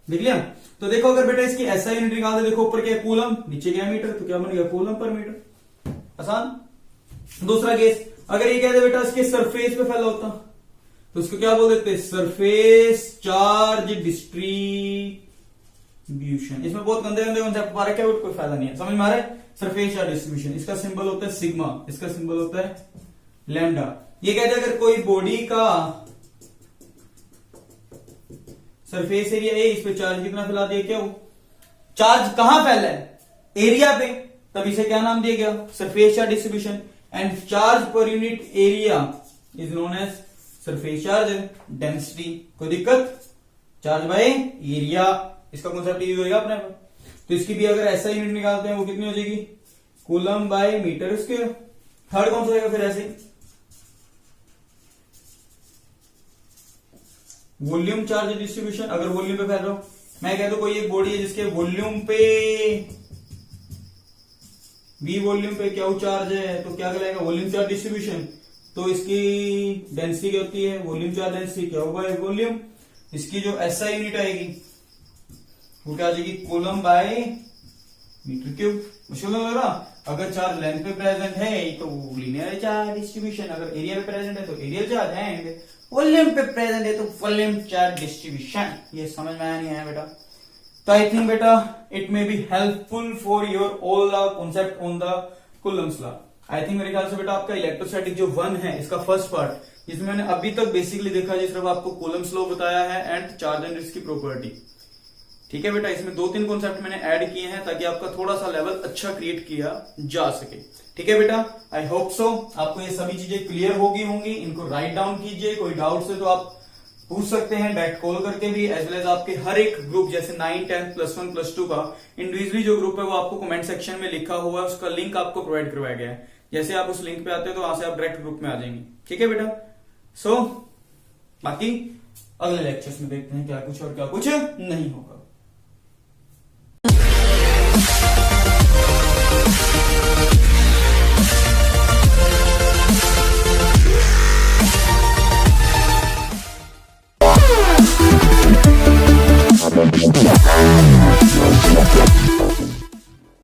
Speaker 1: देख लिया। तो देखो अगर बेटा इसकी ऐसा unit निकाल दे, देखो ऊपर क्या है, कूलम, नीचे क्या मीटर, तो क्या बन गया, कूलम पर मीटर, आसान। दूसरा केस, अगर ये कहते बेटा इसके सरफेस पे फैला होता, तो उसको क्या बोल देते, सरफेस चार्ज डिस्ट्रीब्यूशन। इसमें बहुत गंदे गंदे कॉन्सेप्ट पा रखे हैं, कोई फायदा नहीं है, समझ में आ रहा है। सरफेस चार्ज डिस्ट्रीब्यूशन, इसका सिंबल होता है सिग्मा, इसका सिंबल होता है लैम्डा। ये कहते हैं अगर कोई बॉडी का सरफेस एरिया ए, इस पे चार्ज कितना फैला दिया, क्या वो चार्ज कहां फैला है, एरिया पे, तब इसे क्या नाम दिया गया, surface charge distribution. And charge per unit area is known as surface charge density. कोई दिक्कत, चार्ज बाय एरिया, इसका कॉन्सेप्ट यूज होगा अपने पर। तो इसकी भी अगर ऐसा यूनिट निकालते हैं, वो कितनी हो जाएगी, coulomb by metre square. Third कौन सा रहेगा फिर, ऐसे वॉल्यूम चार्ज डिस्ट्रीब्यूशन। अगर वॉल्यूम पे फैल रहा हूं, मैं कहता हूं कोई एक बॉडी है जिसके वॉल्यूम पे, वी वॉल्यूम पे क्या चार्ज है, तो क्या कहलाएगा, वॉल्यूम चार्ज डिस्ट्रीब्यूशन। तो इसकी डेंसिटी क्या होती है, वॉल्यूम चार्ज डेंसिटी, क्या होगा वॉल्यूम। इसकी जो एसआई यूनिट आएगी वो क्या आ जाएगी, कूलम बाय मीटर क्यूब। मुश्किल लग रहा, अगर चार्ज लेंथ पे प्रेजेंट है तो लीनियर चार्ज डिस्ट्रीब्यूशन, अगर एरिया पे प्रेजेंट है तो एरियल चार्ज, एंड वॉल्यूम पे प्रेजेंट है तो वॉल्यूम चार्ज डिस्ट्रीब्यूशन। ये समझ में आया नहीं आया बेटा। तो आई थिंक बेटा it may be helpful for your all the concept on the Coulomb's law. I think मेरे ख्याल से बेटा आपका इलेक्ट्रोस्टैटिक जो 1 है, इसका फर्स्ट पार्ट, जिसमें मैंने अभी तक बेसिकली देखा है, सिर्फ आपको कूलम्स लॉ बताया है एंड चार्ज एंड इसकी प्रॉपर्टी। ठीक है बेटा, इसमें 2-3 कॉन्सेप्ट मैंने ऐड किए हैं ताकि आपका थोड़ा सा लेवल अच्छा क्रिएट किया जा सके। ठीक है बेटा, आई होप सो आपको ये सभी चीजें क्लियर होंगी। इनको राइट डाउन कीजिए, कोई डाउट है तो आप पूछ सकते हैं डायरेक्ट कॉल करके भी, एज वेल एज आपके हर एक ग्रुप जैसे 9, 10, +1, +2 का इंडिविजुअली जो ग्रुप है वो आपको कमेंट सेक्शन में लिखा हुआ है, उसका लिंक आपको प्रोवाइड करवाया गया है। जैसे आप उस लिंक पे आते हो तो वहां से आप डायरेक्ट ग्रुप में आ जाएंगे। ठीक है बेटा, सो बाकी अगले लेक्चर्स में देखते हैं क्या कुछ और क्या कुछ नहीं होगा।
Speaker 2: We'll be right back.